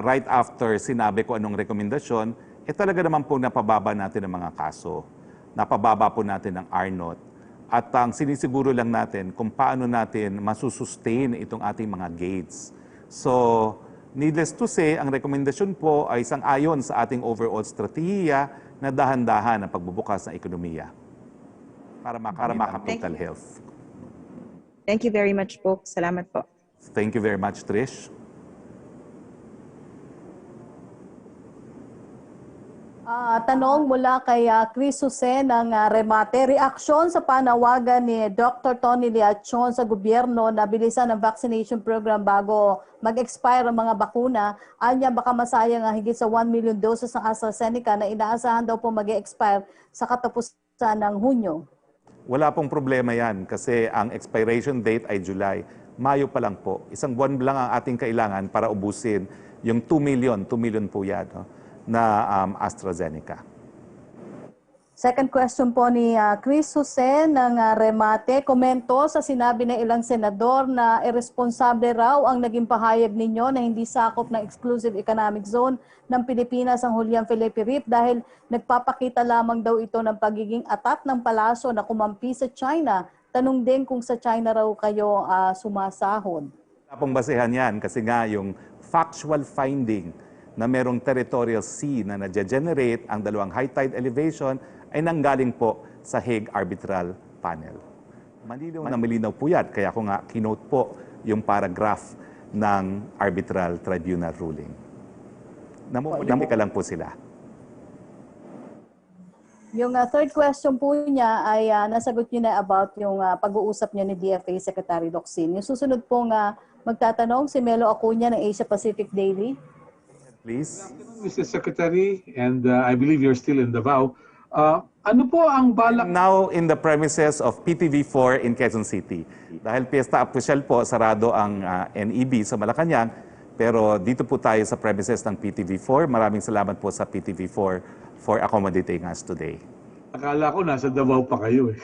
[SPEAKER 9] right after sinabi ko anong rekomendasyon, talaga naman po napababa natin ang mga kaso. Napababa po natin ang R0. At ang sinisiguro lang natin kung paano natin masusustain itong ating mga gates. So, needless to say, ang rekomendasyon po ay sang-ayon sa ating overall strategiya na dahan-dahan ang pagbubukas ng ekonomiya para makapital health.
[SPEAKER 12] Thank you very much po. Salamat po.
[SPEAKER 9] Thank you very much, Trish.
[SPEAKER 10] Tanong mula kay Chris Jose ng Remate. Reaksyon sa panawagan ni Dr. Tony Liachon sa gobyerno na bilisan ang vaccination program bago mag-expire ang mga bakuna. Anya baka masayang higit sa 1 million doses ng AstraZeneca na inaasahan daw po mag-expire sa katapusan ng Hunyo.
[SPEAKER 9] Wala pong problema yan kasi ang expiration date ay July. Mayo pa lang po. Isang buwan lang ang ating kailangan para ubusin yung 2 million po yan, no? Na AstraZeneca.
[SPEAKER 10] Second question po ni Chris Jose ng Remate. Komento sa sinabi ng ilang senador na irresponsable raw ang naging pahayag ninyo na hindi sakop ng exclusive economic zone ng Pilipinas ang Julian Felipe Reef dahil nagpapakita lamang daw ito ng pagiging atat ng palasyo na kumampi sa China. Tanong din kung sa China raw kayo sumasahod.
[SPEAKER 9] Wala pong basehan yan kasi nga yung factual finding na merong territorial sea na nage-generate ang dalawang high tide elevation ay nanggaling po sa Hague Arbitral Panel. Malinaw po yan. Kaya ko nga kinote po yung paragraph ng Arbitral Tribunal ruling. Namumulika lang po sila.
[SPEAKER 10] Yung third question po niya ay nasagot niyo na about yung pag-uusap niya ni DFA Secretary Locsin. Yung susunod pong magtatanong si Melo Acuña ng Asia Pacific Daily.
[SPEAKER 9] Please.
[SPEAKER 13] Mr. Secretary, and I believe you're still in Davao. Ano po ang balak?
[SPEAKER 9] Now in the premises of PTV4 in Quezon City. Dahil piyesta official po, sarado ang NEB sa Malacanang, pero dito po tayo sa premises ng PTV4. Maraming salamat po sa PTV4 for accommodating us today.
[SPEAKER 13] Akala ko nasa Davao pa kayo eh.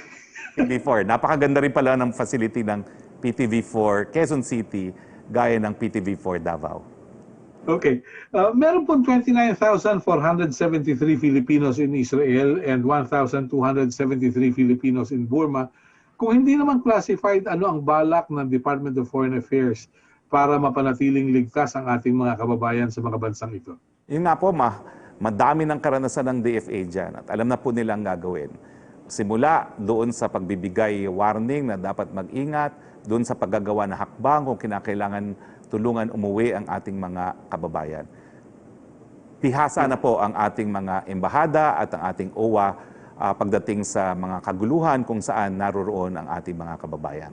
[SPEAKER 9] PTV4. Napakaganda rin pala ng facility ng PTV4 Quezon City gaya ng PTV4 Davao.
[SPEAKER 13] Okay. Meron pong 29,473 Filipinos in Israel and 1,273 Filipinos in Burma. Kung hindi naman classified, ano ang balak ng Department of Foreign Affairs para mapanatiling ligtas ang ating mga kababayan sa mga bansang ito?
[SPEAKER 9] Yun nga po, madami ng karanasan ng DFA dyan at alam na po nilang gagawin. Simula doon sa pagbibigay warning na dapat mag-ingat, doon sa paggagawa ng hakbang kung kinakailangan tulungan umuwi ang ating mga kababayan. Pihasa na po ang ating mga embahada at ang ating OWA pagdating sa mga kaguluhan kung saan naroroon ang ating mga kababayan.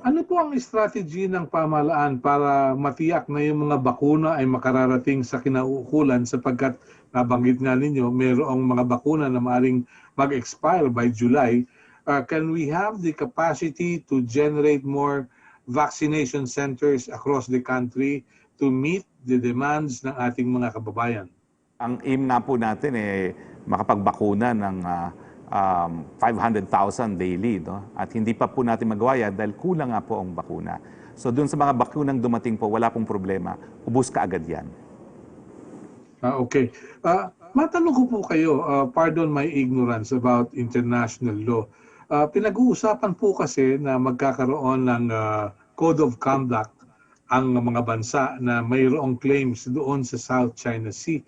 [SPEAKER 13] Ano po ang strategy ng pamahalaan para matiyak na yung mga bakuna ay makararating sa kinauukulan sapagkat nabanggit nga ninyo, mayroong mga bakuna na maaaring mag-expire by July. Can we have the capacity to generate more vaccination centers across the country to meet the demands ng ating mga kababayan?
[SPEAKER 9] Ang aim nga po natin makapagbakuna ng 500,000 daily. No? At hindi pa po natin magawa yan dahil kulang nga po ang bakuna. So doon sa mga bakunang dumating po, wala pong problema. Ubus ka agad yan.
[SPEAKER 13] Okay. Matanong ko po kayo, pardon my ignorance about international law. Pinag-uusapan po kasi na magkakaroon ng Code of Conduct ang mga bansa na mayroong claims doon sa South China Sea.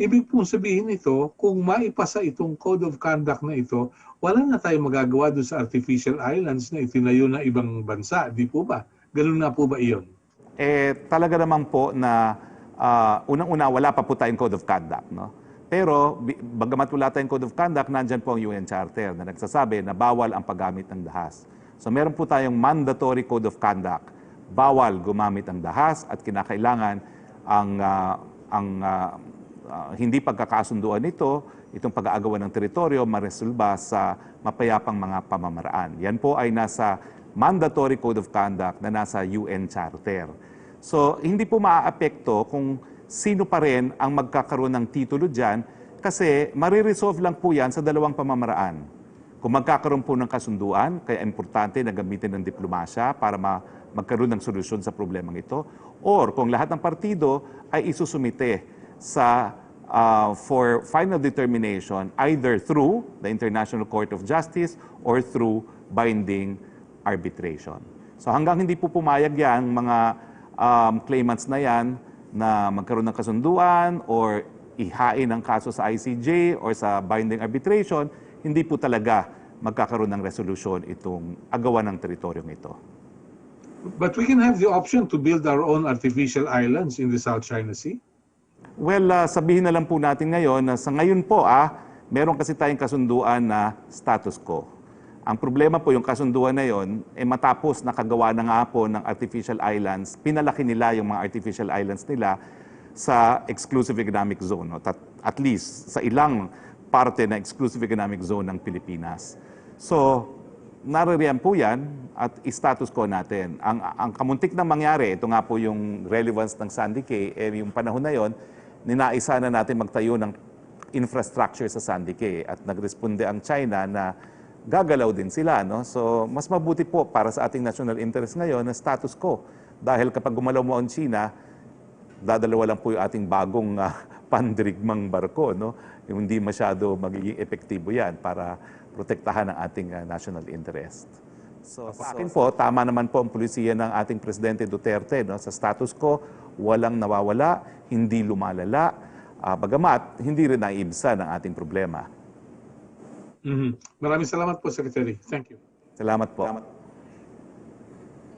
[SPEAKER 13] Ibig pong sabihin ito, kung maipasa itong Code of Conduct na ito, wala na tayong magagawa doon sa artificial islands na itinayo ng ibang bansa. Di po ba? Ganun na po ba iyon?
[SPEAKER 9] Talaga naman po na unang-una wala pa po tayong Code of Conduct. No? Pero bagamat wala tayong Code of Conduct, nandyan po ang UN Charter na nagsasabi na bawal ang paggamit ng dahas. So meron po tayong mandatory Code of Conduct. Bawal gumamit ng dahas at kinakailangan hindi pagkakasunduan nito, itong pag-aagawan ng teritoryo, maresolba sa mapayapang mga pamamaraan. Yan po ay nasa mandatory Code of Conduct na nasa UN Charter. So, hindi po maaapekto kung sino pa rin ang magkakaroon ng titulo dyan kasi mariresolve lang po yan sa dalawang pamamaraan. Kung magkakaroon po ng kasunduan, kaya importante na gamitin ng diplomasya para magkaroon ng solusyon sa problemang ito, or kung lahat ng partido ay isusumite for final determination either through the International Court of Justice or through binding arbitration. So hanggang hindi po pumayag yan, mga claimants na yan na magkaroon ng kasunduan or ihain ang kaso sa ICJ or sa binding arbitration, hindi po talaga magkakaroon ng resolusyon itong agawan ng teritoryong ito.
[SPEAKER 13] But we can have the option to build our own artificial islands in the South China Sea?
[SPEAKER 9] Well, sabihin na lang po natin ngayon na sa ngayon po, meron kasi tayong kasunduan na status quo. Ang problema po yung kasunduan na yon, matapos nakagawa na nga po ng artificial islands, pinalaki nila yung mga artificial islands nila sa exclusive economic zone. At least sa ilang parte na exclusive economic zone ng Pilipinas. So, naririyan po yan at status quo natin. Ang kamuntik na mangyari, ito nga po yung relevance ng Sandy Cay, yung panahon na yon, ninaisa na natin magtayo ng infrastructure sa Sandy Cay at nagresponde ang China na gagalaw din sila. No? So, mas mabuti po para sa ating national interest ngayon na status quo. Dahil kapag gumalaw mo ang China, dadalawa lang po yung ating bagong pandirigmang barko. No? Yung hindi masyado magiging epektibo yan para protektahan ang ating national interest. So, sa akin po, tama naman po ang pulisiya ng ating Presidente Duterte. No? Sa status quo, walang nawawala, hindi lumalala, bagamat hindi rin naiibsan ang ating problema.
[SPEAKER 13] Maraming salamat po, Secretary. Thank you.
[SPEAKER 9] Salamat po.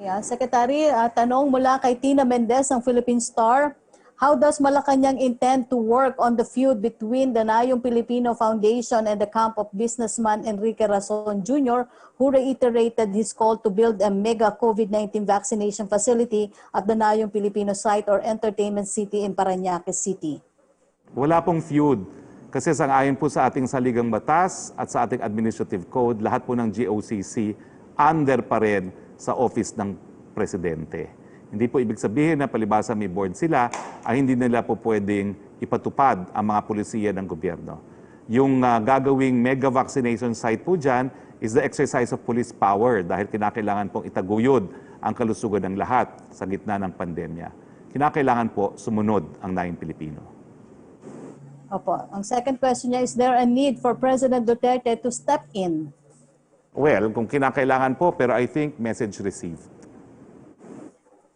[SPEAKER 10] Yeah, Secretary, tanong mula kay Tina Mendez ng Philippine Star. How does Malacanang intend to work on the feud between the Nayong Filipino Foundation and the camp of businessman Enrique Rason Jr., who reiterated his call to build a mega COVID-19 vaccination facility at the Nayong Filipino site or entertainment city in Parañaque City?
[SPEAKER 9] Wala pong feud. Kasi sangayon po sa ating saligang batas at sa ating administrative code, lahat po ng GOCC under pa rin sa office ng Presidente. Hindi po ibig sabihin na palibasa may board sila ay hindi nila po pwedeng ipatupad ang mga pulisiya ng gobyerno. Yung gagawing mega vaccination site po dyan is the exercise of police power dahil kinakailangan pong itaguyod ang kalusugan ng lahat sa gitna ng pandemya. kinakailangan po sumunod ang nahing Pilipino.
[SPEAKER 10] Opo. Ang second question niya, is there a need for President Duterte to step in?
[SPEAKER 9] Well, kung kinakailangan po, pero I think message received.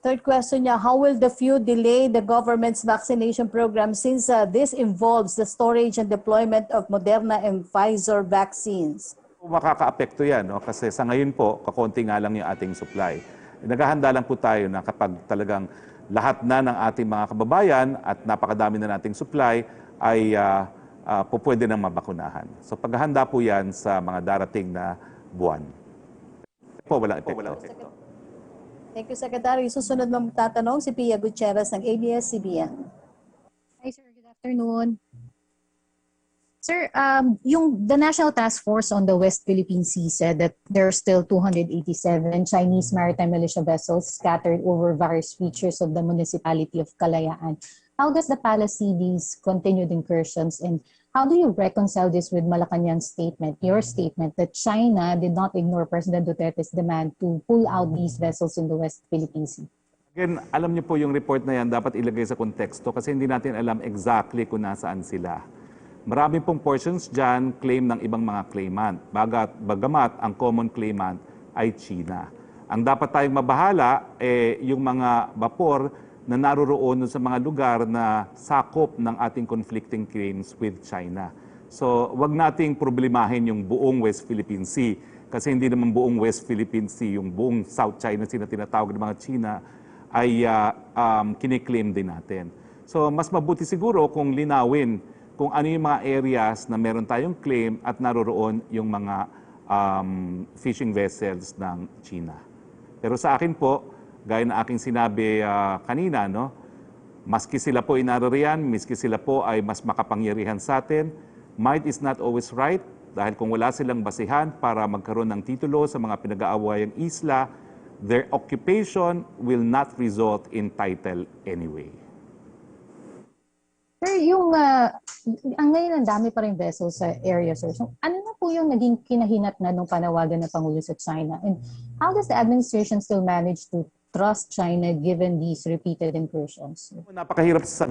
[SPEAKER 10] Third question niya, how will the feud delay the government's vaccination program since this involves the storage and deployment of Moderna and Pfizer vaccines?
[SPEAKER 9] Makaka-apekto yan, no? Kasi sa ngayon po, kakonti nga lang yung ating supply. Naghahanda lang po tayo na kapag talagang lahat na ng ating mga kababayan at napakadami na nating supply ay pwede nang mabakunahan. So paghahanda po yan sa mga darating na buwan. Walang epekto.
[SPEAKER 10] Thank you, Secretary. Susunod na tatanong si Pia Gutierrez ng ABS-CBN.
[SPEAKER 14] Hi, sir. Good afternoon. Sir, the National Task Force on the West Philippine Sea said that there are still 287 Chinese maritime militia vessels scattered over various features of the municipality of Kalayaan. How does the palace see these continued incursions, and how do you reconcile this with Malacanang's statement, your statement, that China did not ignore President Duterte's demand to pull out these vessels in the West Philippine Sea?
[SPEAKER 9] Again, alam niyo po yung report na yan dapat ilagay sa konteksto kasi hindi natin alam exactly kung nasaan sila. Marami pong portions dyan claim ng ibang mga claimant. Bagamat ang common claimant ay China. Ang dapat tayong mabahala yung mga vapor na naroroon sa mga lugar na sakop ng ating conflicting claims with China. So, wag nating problemahin yung buong West Philippine Sea kasi hindi naman buong West Philippine Sea, yung buong South China Sea na tinatawag ng mga China ay kiniklaim din natin. So, mas mabuti siguro kung linawin kung ano yung mga areas na meron tayong claim at naroroon yung mga fishing vessels ng China. Pero sa akin po, gaya na aking sinabi kanina, no? Maski sila po inarariyan, maski sila po ay mas makapangyarihan sa atin, might is not always right dahil kung wala silang basihan para magkaroon ng titulo sa mga pinag-aawayang isla, their occupation will not result in title anyway.
[SPEAKER 14] Sir, ang ngayon ang dami pa rin vessels sa area, sir. So, ano na po yung naging kinahinat na nung panawagan ng Pangulo sa China? And how does the administration still manage to trust China given these repeated incursions?
[SPEAKER 9] Napakahirap sa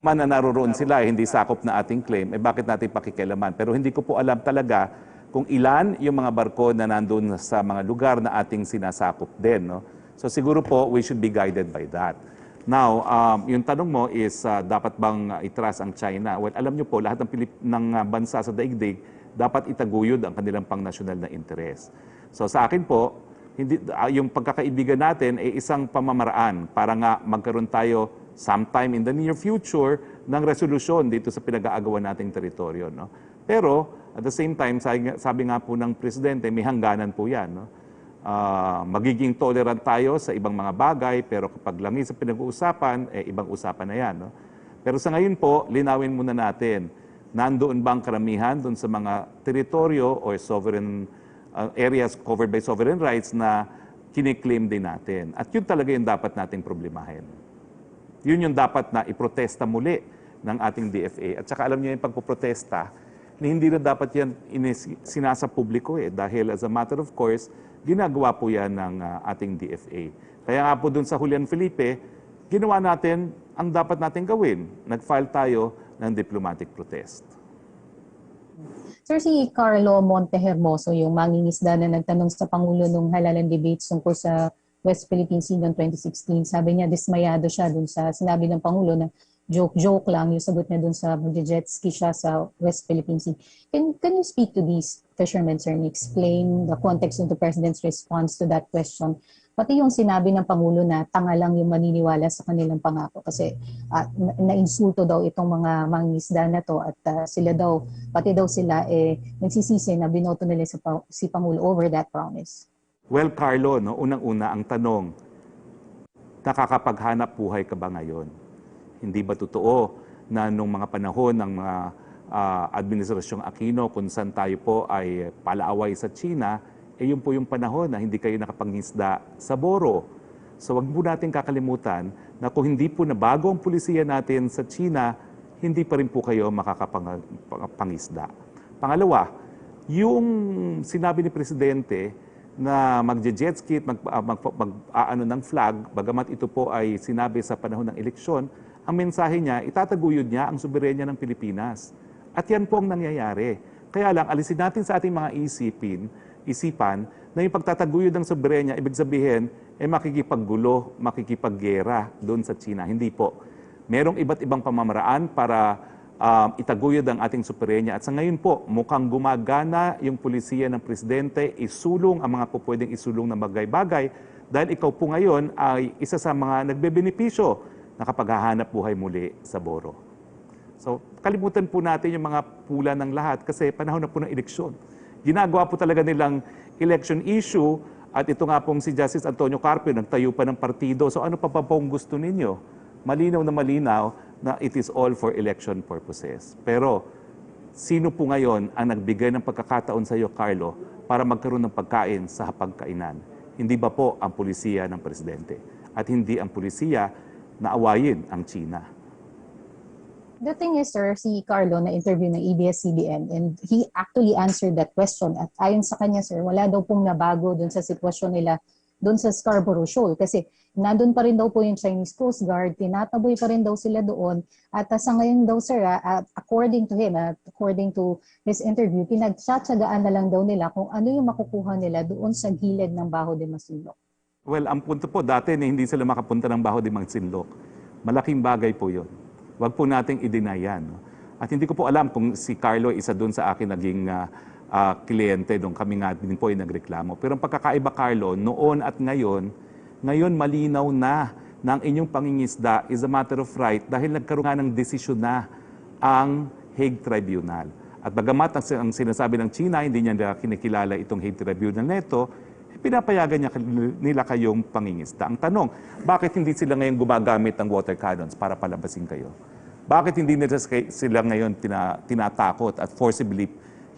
[SPEAKER 9] man na naroroon sila, hindi sakop na ating claim, bakit natin pakikialaman? Pero hindi ko po alam talaga kung ilan yung mga barko na nandun sa mga lugar na ating sinasakop din. No? So siguro po, we should be guided by that. Now, yung tanong mo is, dapat bang itras ang China? Well, alam nyo po, lahat ng bansa sa daigdig, dapat itaguyod ang kanilang pang-nasyonal na interes. So sa akin po, yung pagkakaibigan natin ay isang pamamaraan para nga magkaroon tayo sometime in the near future ng resolusyon dito sa pinag-aagawan nating teritoryo. No? Pero at the same time, sabi nga po ng Presidente, may hangganan po yan. No? Magiging tolerant tayo sa ibang mga bagay, pero kapag langis sa pinag-uusapan, ibang usapan na yan. No? Pero sa ngayon po, linawin muna natin, nandoon bang karamihan doon sa mga teritoryo o sovereign areas covered by sovereign rights na kiniklaim din natin. At yun talaga yung dapat nating problemahin. Yun yung dapat na iprotesta muli ng ating DFA. At saka alam niyo yung pagpoprotesta, hindi na dapat yan sinasa publiko dahil as a matter of course, ginagawa po yan ng ating DFA. Kaya nga po dun sa Julian Felipe, ginawa natin ang dapat natin gawin. Nag-file tayo ng diplomatic protest.
[SPEAKER 14] Sir, si Carlo Montehermoso, yung mangingisda na nagtanong sa Pangulo nung halalan debates tungkol sa West Philippine Sea noong 2016, sabi niya dismayado siya dun sa sinabi ng Pangulo na joke lang yung sagot niya dun sa mag-jet ski siya sa West Philippine Sea. Can you speak to these fishermen, sir, and explain the context of the President's response to that question? Pati yung sinabi ng Pangulo na tanga lang yung maniniwala sa kanilang pangako kasi na-insulto daw itong mga mangingisda na to at sila daw, pati daw sila nagsisisi na binoto nila si Pangulo over that promise.
[SPEAKER 9] Well, Carlo, no, unang-una ang tanong, nakakapaghanap buhay ka ba ngayon? Hindi ba totoo na nung mga panahon ng mga Administrasyong Aquino kung saan tayo po ay palaaway sa China, yun po yung panahon na hindi kayo nakapangisda sa Boro. So wag po natin kakalimutan na kung hindi po nabago ang pulisiya natin sa China, hindi pa rin po kayo makakapangisda. Pangalawa, yung sinabi ni Presidente na magje-jet ski, mag-aano ng flag, bagamat ito po ay sinabi sa panahon ng eleksyon, ang mensahe niya, itataguyod niya ang soberenya ng Pilipinas. At yan po ang nangyayari. Kaya lang, alisin natin sa ating mga isipan na yung pagtataguyod ng soberenya, ibig sabihin, makikipaggulo, makikipaggera doon sa China. Hindi po. Merong iba't ibang pamamaraan para itaguyod ang ating soberenya. At sa ngayon po, mukhang gumagana yung pulisiya ng presidente, isulong ang mga pupwedeng isulong na bagay-bagay dahil ikaw po ngayon ay isa sa mga nagbebenepisyo nakapaghahanap buhay muli sa Boro. So, kalimutan po natin yung mga pula ng lahat kasi panahon na po ng eleksyon. Ginagawa po talaga nilang election issue at ito nga pong si Justice Antonio Carpio nagtayo pa ng partido. So, ano pa pong gusto ninyo? Malinaw na it is all for election purposes. Pero, sino po ngayon ang nagbigay ng pagkakataon sa iyo, Carlo, para magkaroon ng pagkain sa hapagkainan? Hindi ba po ang pulisiya ng presidente? At hindi ang pulisiya na awayin ang China.
[SPEAKER 14] The thing is, sir, si Carlo na-interview ng ABS-CBN and he actually answered that question. At ayon sa kanya, sir, wala daw pong nabago dun sa sitwasyon nila doon sa Scarborough Shoal. Kasi nandun pa rin daw po yung Chinese Coast Guard, tinataboy pa rin daw sila doon. At sa ngayon daw, sir, according to him, according to his interview, pinagtsatsagaan na lang daw nila kung ano yung makukuha nila doon sa gilid ng Baho de Masinloc.
[SPEAKER 9] Well, ang punto po dati na hindi sila makapunta ng Baho de Masinloc. Malaking bagay po yun. Huwag po nating i-deny yan. No? At hindi ko po alam kung si Carlo isa doon sa akin naging kliyente doon. Kami nga din po ay nagreklamo. Pero ang pagkakaiba, Carlo, noon at ngayon malinaw na ang inyong pangingisda is a matter of right dahil nagkaroon nga ng desisyon na ang Hague Tribunal. At bagamat ang sinasabi ng China, hindi niya kinikilala itong Hague Tribunal neto, pinapayagan nila kayong pangingisda. Ang tanong, bakit hindi sila ngayon gumagamit ng water cannons para palabasin kayo? Bakit hindi nila sila ngayon tinatakot at forcibly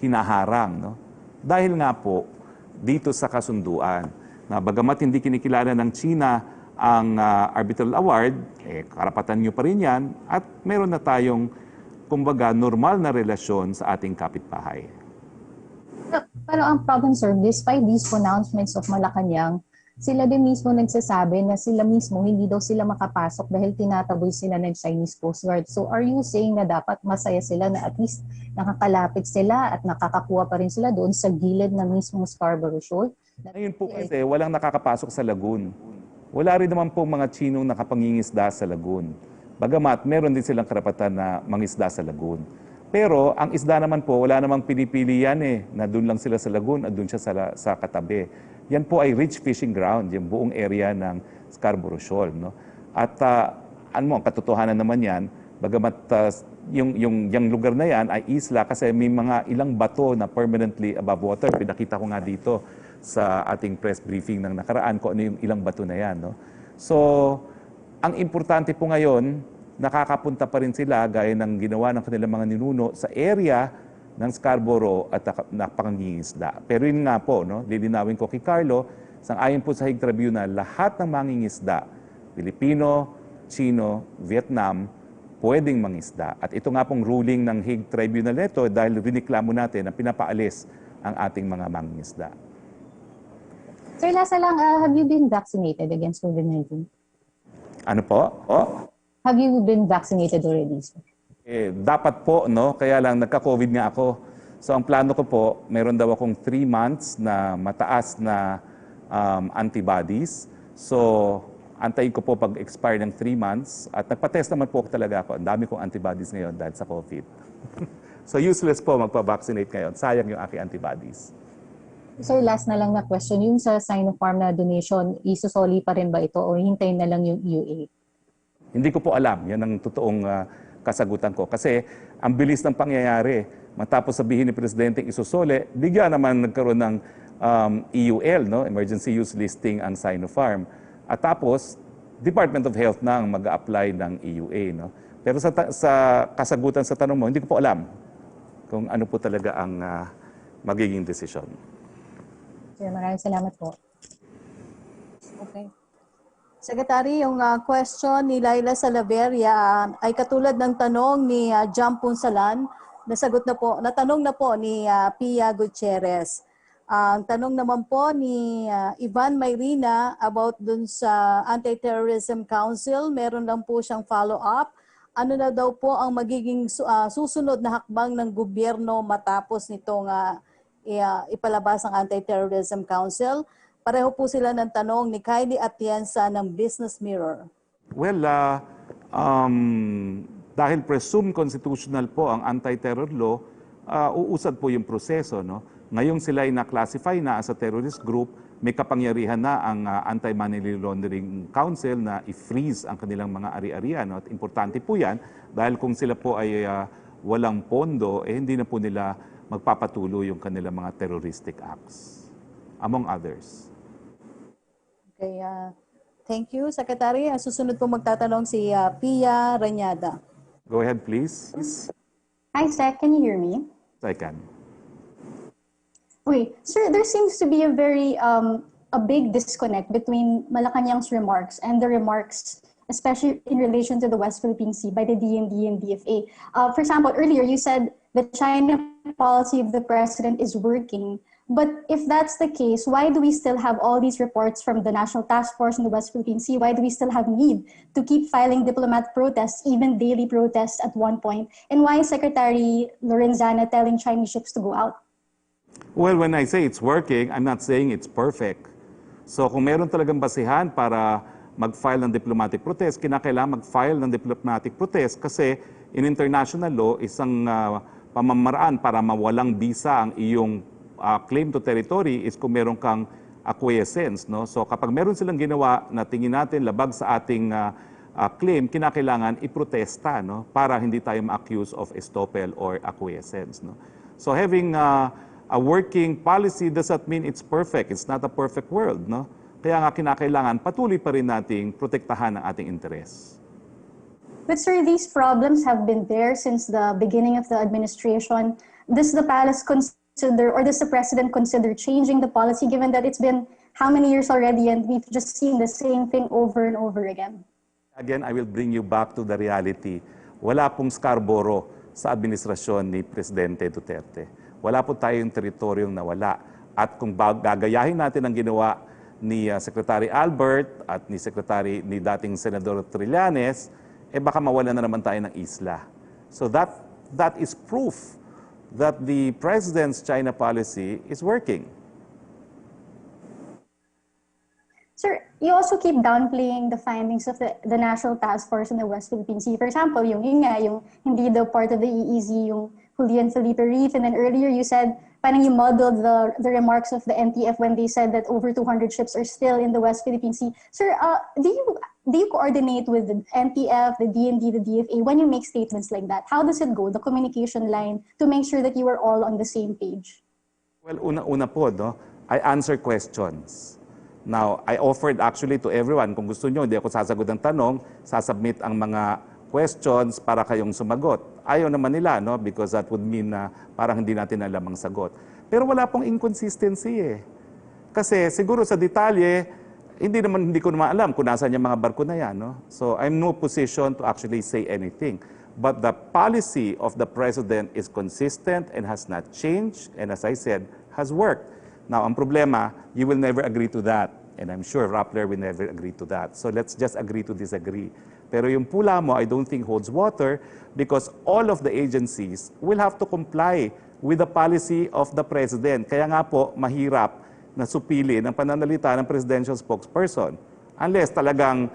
[SPEAKER 9] hinaharang? No? Dahil nga po, dito sa kasunduan, na bagamat hindi kinikilala ng China ang arbitral award, karapatan nyo pa rin yan, at meron na tayong, kumbaga, normal na relasyon sa ating kapitbahay.
[SPEAKER 14] Pero ang problem, sir, despite these pronouncements of Malacanang, sila din mismo nagsasabi na sila mismo hindi daw sila makapasok dahil tinataboy sila ng Chinese Coast Guard. So are you saying na dapat masaya sila na at least nakakalapit sila at nakakakuha pa rin sila doon sa gilid ng mismong Scarborough Shoal?
[SPEAKER 9] Ngayon po kasi walang nakakapasok sa lagoon. Wala rin naman po mga Chinong nakapangingisda sa lagoon. Bagamat meron din silang karapatan na mangisda sa lagoon. Pero ang isda naman po, wala namang pinipili yan na doon lang sila sa lagoon at doon siya sa katabi. Yan po ay rich fishing ground, yung buong area ng Scarborough Shoal. No? At ang katotohanan naman yan, bagamat yung lugar na yan ay isla kasi may mga ilang bato na permanently above water. Pinakita ko nga dito sa ating press briefing ng nakaraan kung ano yung ilang bato na yan. No? So, ang importante po ngayon, nakakapunta pa rin sila gaya ng ginawa ng kanilang mga ninuno sa area ng Scarborough at napangingisda. Pero yun nga po, no, lilinawin ko kay Carlo, sang-ayon po sa Hague Tribunal, lahat ng mangingisda, Pilipino, Chino, Vietnam, pwedeng mangisda. At ito nga pong ruling ng Hague Tribunal nito dahil riniklamo natin na pinapaalis ang ating mga mangingisda.
[SPEAKER 14] Sir, lasa lang, have you been vaccinated against COVID-19?
[SPEAKER 9] Ano po?
[SPEAKER 14] Have you been vaccinated already, sir?
[SPEAKER 9] Dapat po, no? Kaya lang nagka-COVID nga ako. So ang plano ko po, meron daw akong 3 months na mataas na antibodies. So antayin ko po pag-expire ng 3 months. At nagpa-test naman po talaga ako. Ang dami kong antibodies ngayon dahil sa COVID. So useless po magpa-vaccinate ngayon. Sayang yung aking antibodies.
[SPEAKER 14] Sir, last na lang na question. Yung sa Sinopharm na donation, isusoli pa rin ba ito o hintayin na lang yung EUA?
[SPEAKER 9] Hindi ko po alam. Yan ang totoong kasagutan ko. Kasi ang bilis ng pangyayari. Matapos sabihin ni Presidente isusole, bigla naman nagkaroon ng EUL, no? Emergency Use Listing ang Sinopharm. At tapos, Department of Health na ang mag-a-apply ng EUA. No? Pero sa kasagutan sa tanong mo, hindi ko po alam kung ano po talaga ang magiging desisyon.
[SPEAKER 14] Sir, maraming salamat po.
[SPEAKER 10] Okay. Secretary, yung question ni Laila Salaveria ay katulad ng tanong ni Jam Punsalan, natanong na po ni Pia Gutierrez. Ang tanong naman po ni Ivan Mayrina about dun sa Anti-Terrorism Council, meron lang po siyang follow-up. Ano na daw po ang magiging susunod na hakbang ng gobyerno matapos nitong ipalabas ang Anti-Terrorism Council? Pareho po sila ng tanong ni Kylie Atienza ng Business Mirror.
[SPEAKER 9] Well, dahil presumed constitutional po ang anti-terror law, uusad po yung proseso, no? Ngayong sila ay na-classify na as a terrorist group, may kapangyarihan na ang Anti-Money Laundering Council na i-freeze ang kanilang mga ari-arian. No? At importante po yan dahil kung sila po ay walang pondo, hindi na po nila magpapatuloy yung kanilang mga terroristic acts, among others.
[SPEAKER 10] Okay, thank you, Secretary. Susunod po magtatanong si Pia Ranyada.
[SPEAKER 9] Go ahead, please.
[SPEAKER 15] Hi, Sec. Can you hear me?
[SPEAKER 9] I can.
[SPEAKER 15] Okay, sir, there seems to be a very a big disconnect between Malacanang's remarks and the remarks, especially in relation to the West Philippine Sea by the DND and DFA. For example, earlier you said the China policy of the president is working. But if that's the case, why do we still have all these reports from the National Task Force in the West Philippine Sea? Why do we still have need to keep filing diplomat protests, even daily protests at one point? And why is Secretary Lorenzana telling Chinese ships to go out?
[SPEAKER 9] Well, when I say it's working, I'm not saying it's perfect. So kung meron talagang basihan para mag-file ng diplomatic protest, kinakailangan mag-file ng diplomatic protest kasi in international law, isang pamamaraan para mawalang bisa ang iyong claim to territory is kung meron kang acquiescence. No? So kapag meron silang ginawa na tingin natin labag sa ating claim, kinakailangan iprotesta, no? Para hindi tayo ma-accuse of estoppel or acquiescence. No? So having a working policy doesn't mean it's perfect. It's not a perfect world, no? Kaya nga kinakailangan patuloy pa rin nating protektahan ang ating interes.
[SPEAKER 15] But sir, these problems have been there since the beginning of the administration. Does the palace consider, or does the president consider changing the policy given that it's been how many years already and we've just seen the same thing over and over again?
[SPEAKER 9] Again, I will bring you back to the reality. Wala pong Scarborough sa administrasyon ni Presidente Duterte. Wala po tayong teritoryong nawala. At kung gagayahin natin ang ginawa ni Secretary Albert at ni dating Senador Trillanes, baka mawala na naman tayo ng isla. So that is proof that the President's China policy is working.
[SPEAKER 15] Sir, you also keep downplaying the findings of the National Task Force in the West Philippine Sea. For example, yung hindi daw part of the EEZ, yung Julian Felipe Reef, and then earlier you said, parang you modeled the remarks of the NTF when they said that over 200 ships are still in the West Philippine Sea. Sir, do you coordinate with the NTF, the DND, the DFA when you make statements like that? How does it go, the communication line, to make sure that you are all on the same page?
[SPEAKER 9] Well, una po, no? I answer questions. Now, I offered actually to everyone, kung gusto nyo, hindi ako sasagot ng tanong, sasubmit ang mga questions para kayong sumagot. Ayaw naman nila, no? Because that would mean na parang hindi natin alam ang sagot. Pero wala pong inconsistency eh. Kasi siguro sa detalye, hindi ko naman alam kung nasaan yung mga barko na yan. No? So I'm no position to actually say anything. But the policy of the President is consistent and has not changed, and as I said, has worked. Now, ang problema, you will never agree to that. And I'm sure Rappler will never agree to that. So let's just agree to disagree. Pero yung pula mo, I don't think holds water because all of the agencies will have to comply with the policy of the President. Kaya nga po, mahirap na supili ng pananalita ng Presidential Spokesperson. Unless talagang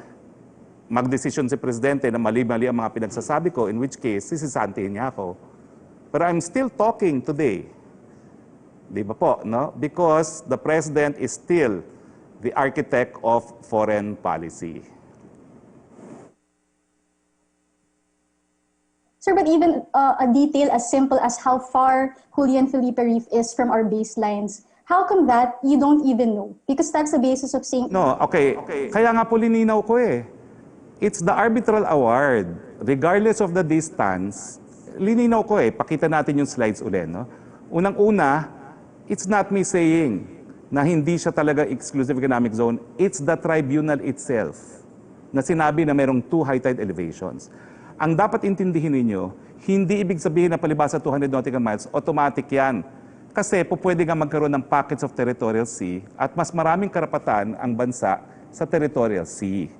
[SPEAKER 9] magdesisyon si Presidente na mali-mali ang mga pinagsasabi ko, in which case, sisisantihin niya ako. But I'm still talking today. Di ba po, no? Because the President is still the architect of foreign policy.
[SPEAKER 15] Sir, but even a detail as simple as how far Julian Felipe Reef is from our baselines, how come that you don't even know? Because that's the basis of saying...
[SPEAKER 9] No, okay. Kaya nga po lininaw ko eh. It's the arbitral award. Regardless of the distance, lininaw ko eh. Pakita natin yung slides ulit, no? Unang-una, it's not me saying na hindi siya talaga exclusive economic zone. It's the tribunal itself na sinabi na merong 2 high tide elevations. Ang dapat intindihin ninyo, hindi ibig sabihin na palibasa 200 nautical miles, automatic yan Kasi po pwede nga magkaroon ng pockets of territorial sea at mas maraming karapatan ang bansa sa territorial sea.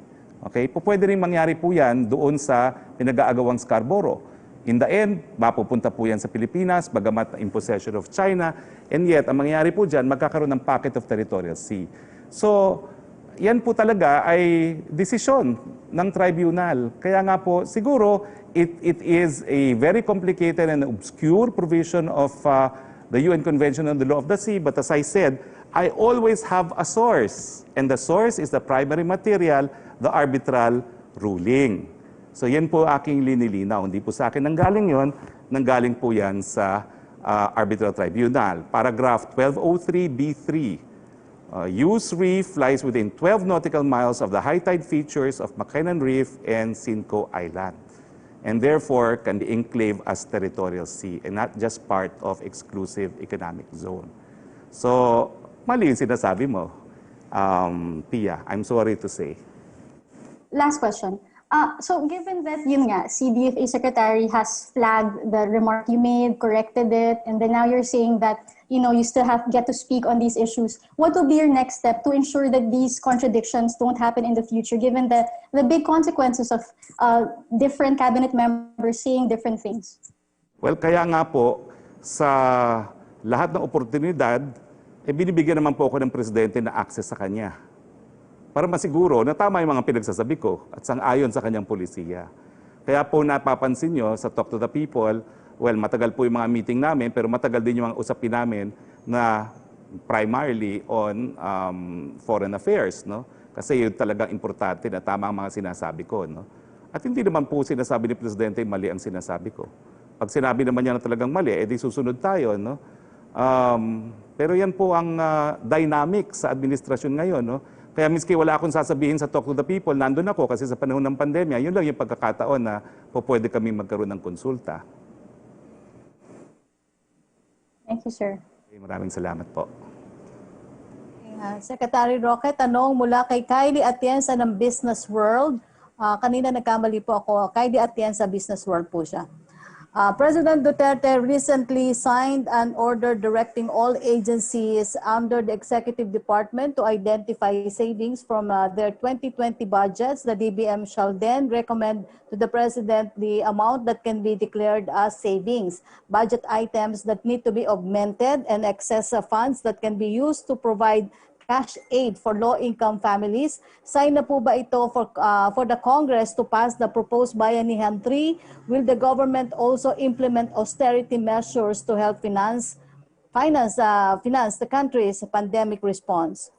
[SPEAKER 9] Okay? Po pwede rin mangyari po yan doon sa pinag-aagawang Scarborough. In the end, mapupunta po yan sa Pilipinas, bagamat in possession of China, and yet, ang mangyayari po dyan, magkakaroon ng pocket of territorial sea. So, yan po talaga ay desisyon ng tribunal. Kaya nga po, siguro, it is a very complicated and obscure provision of the UN Convention on the Law of the Sea, but as I said, I always have a source. And the source is the primary material, the arbitral ruling. So yan po aking linilinaw. Hindi po sa akin nanggaling yon, nanggaling po yan sa arbitral tribunal. Paragraph 1203B3. Use reef lies within 12 nautical miles of the high tide features of McKinnon Reef and Sinco Island, and therefore can be enclave as territorial sea and not just part of exclusive economic zone. So, mali yung sinasabi mo, Pia. I'm sorry to say.
[SPEAKER 15] Last question. So given that yun nga, CDFA Secretary has flagged the remark you made, corrected it, and then now you're saying that you still get to speak on these issues. What will be your next step to ensure that these contradictions don't happen in the future, given the big consequences of different cabinet members saying different things?
[SPEAKER 9] Well, kaya nga po, sa lahat ng oportunidad, binibigyan naman po ako ng presidente na access sa kanya. Para masiguro na tama yung mga pinagsasabi ko at sang-ayon sa kanyang polisiya. Kaya po napapansin nyo sa Talk to the People, well, matagal po yung mga meeting namin, pero matagal din yung mga usapin namin na primarily on foreign affairs, no? Kasi yun talagang importante na tama ang mga sinasabi ko, no? At hindi naman po sinasabi ni Presidente mali ang sinasabi ko. Pag sinabi naman niya na talagang mali, edi susunod tayo, no? Pero yan po ang dynamic sa administrasyon ngayon, no? Kaya miski wala akong sasabihin sa Talk to the People, nandun ako kasi sa panahon ng pandemya, yun lang yung pagkakataon na po pwede kami magkaroon ng konsulta.
[SPEAKER 15] Thank you, sir.
[SPEAKER 9] Maraming salamat po.
[SPEAKER 10] Secretary Roque, tanong mula kay Kylie Atienza ng Business World. Kanina nagkamali po ako. Kylie Atienza, Business World po siya. President Duterte recently signed an order directing all agencies under the Executive Department to identify savings from their 2020 budgets. The DBM shall then recommend to the President the amount that can be declared as savings, budget items that need to be augmented, and excess funds that can be used to provide cash aid for low-income families. Sign na po ba ito for the Congress to pass the proposed Bayanihan 3? Will the government also implement austerity measures to help finance the country's pandemic response?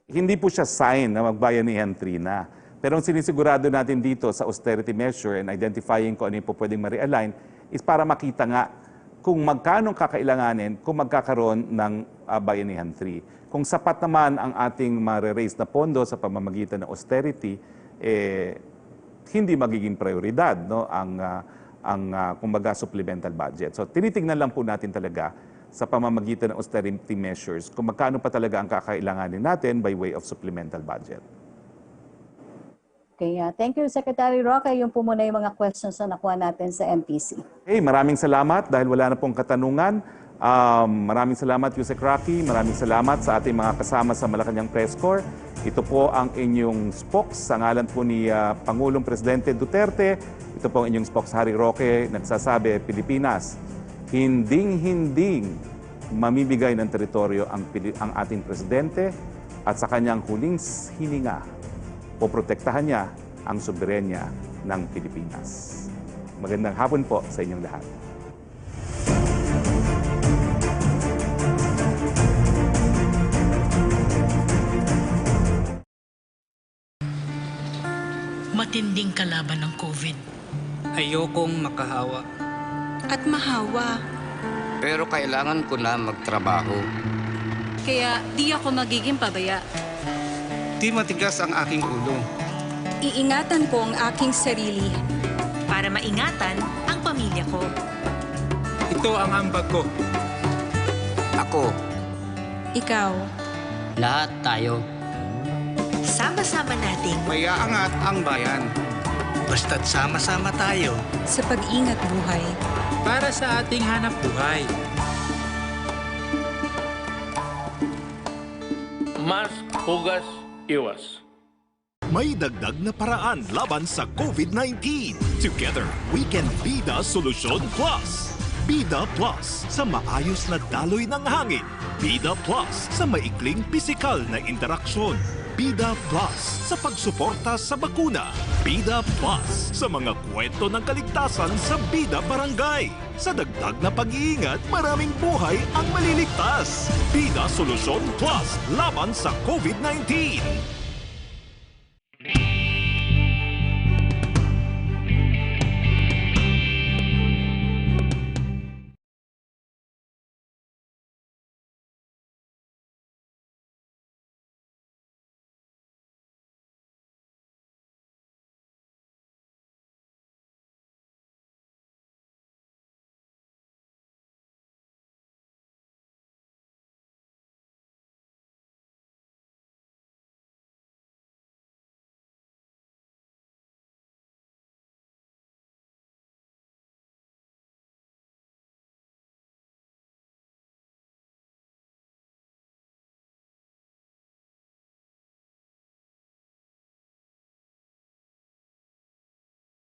[SPEAKER 9] Hindi po siya sign na magbayanihan 3 na. Pero ang sinisigurado natin dito sa austerity measure and identifying kung ano yung po pwedeng ma-realign is para makita nga kung magkano kakailanganin kung magkakaroon ng Bayanihan 3. Kung sapat naman ang ating ma-raise na pondo sa pamamagitan ng austerity, hindi magiging prioridad, no, ang kumbaga supplemental budget. So tinitingnan lang po natin talaga sa pamamagitan ng austerity measures kung magkano pa talaga ang kakailanganin natin by way of supplemental budget.
[SPEAKER 10] Okay, thank you, Secretary Roque. Yung po muna yung mga questions na nakuha natin sa MPC.
[SPEAKER 9] Okay, maraming salamat dahil wala na pong katanungan. Maraming salamat, Yusek Roque. Maraming salamat sa ating mga kasama sa Malacanang Press Corps. Ito po ang inyong spokes sa ngalan po ni Pangulong Presidente Duterte. Ito po ang inyong spokes, Harry Roque, nagsasabi, Pilipinas, hinding-hinding mamibigay ng teritoryo ang ating Presidente at sa kanyang huling hininga, poprotektahan niya ang soberenya ng Pilipinas. Magandang hapon po sa inyong lahat.
[SPEAKER 2] Matinding kalaban ng COVID.
[SPEAKER 3] Ayokong makahawa.
[SPEAKER 6] At mahawa.
[SPEAKER 5] Pero kailangan ko na magtrabaho.
[SPEAKER 4] Kaya di ako magiging pabaya.
[SPEAKER 3] Di matigas ang aking ulo.
[SPEAKER 4] Iingatan ko ang aking sarili.
[SPEAKER 6] Para maingatan ang pamilya ko.
[SPEAKER 3] Ito ang ambag ko.
[SPEAKER 5] Ako.
[SPEAKER 4] Ikaw.
[SPEAKER 5] Lahat tayo.
[SPEAKER 6] Sama-sama nating
[SPEAKER 3] Mayaangat ang bayan.
[SPEAKER 7] Basta't sama-sama tayo.
[SPEAKER 4] Sa pag-ingat buhay.
[SPEAKER 7] Para sa ating hanap buhay.
[SPEAKER 8] Mask, hugas, iwas.
[SPEAKER 1] May dagdag na paraan laban sa COVID-19. Together, we can be the Solusyon Plus. Bida Plus sa maayos na daloy ng hangin. Bida Plus sa maikling pisikal na interaksyon. Bida Plus sa pagsuporta sa bakuna. Bida Plus sa mga kwento ng kaligtasan sa Bida Barangay. Sa dagdag na pag-iingat, maraming buhay ang maliligtas. Bida Solusyon Plus laban sa COVID-19.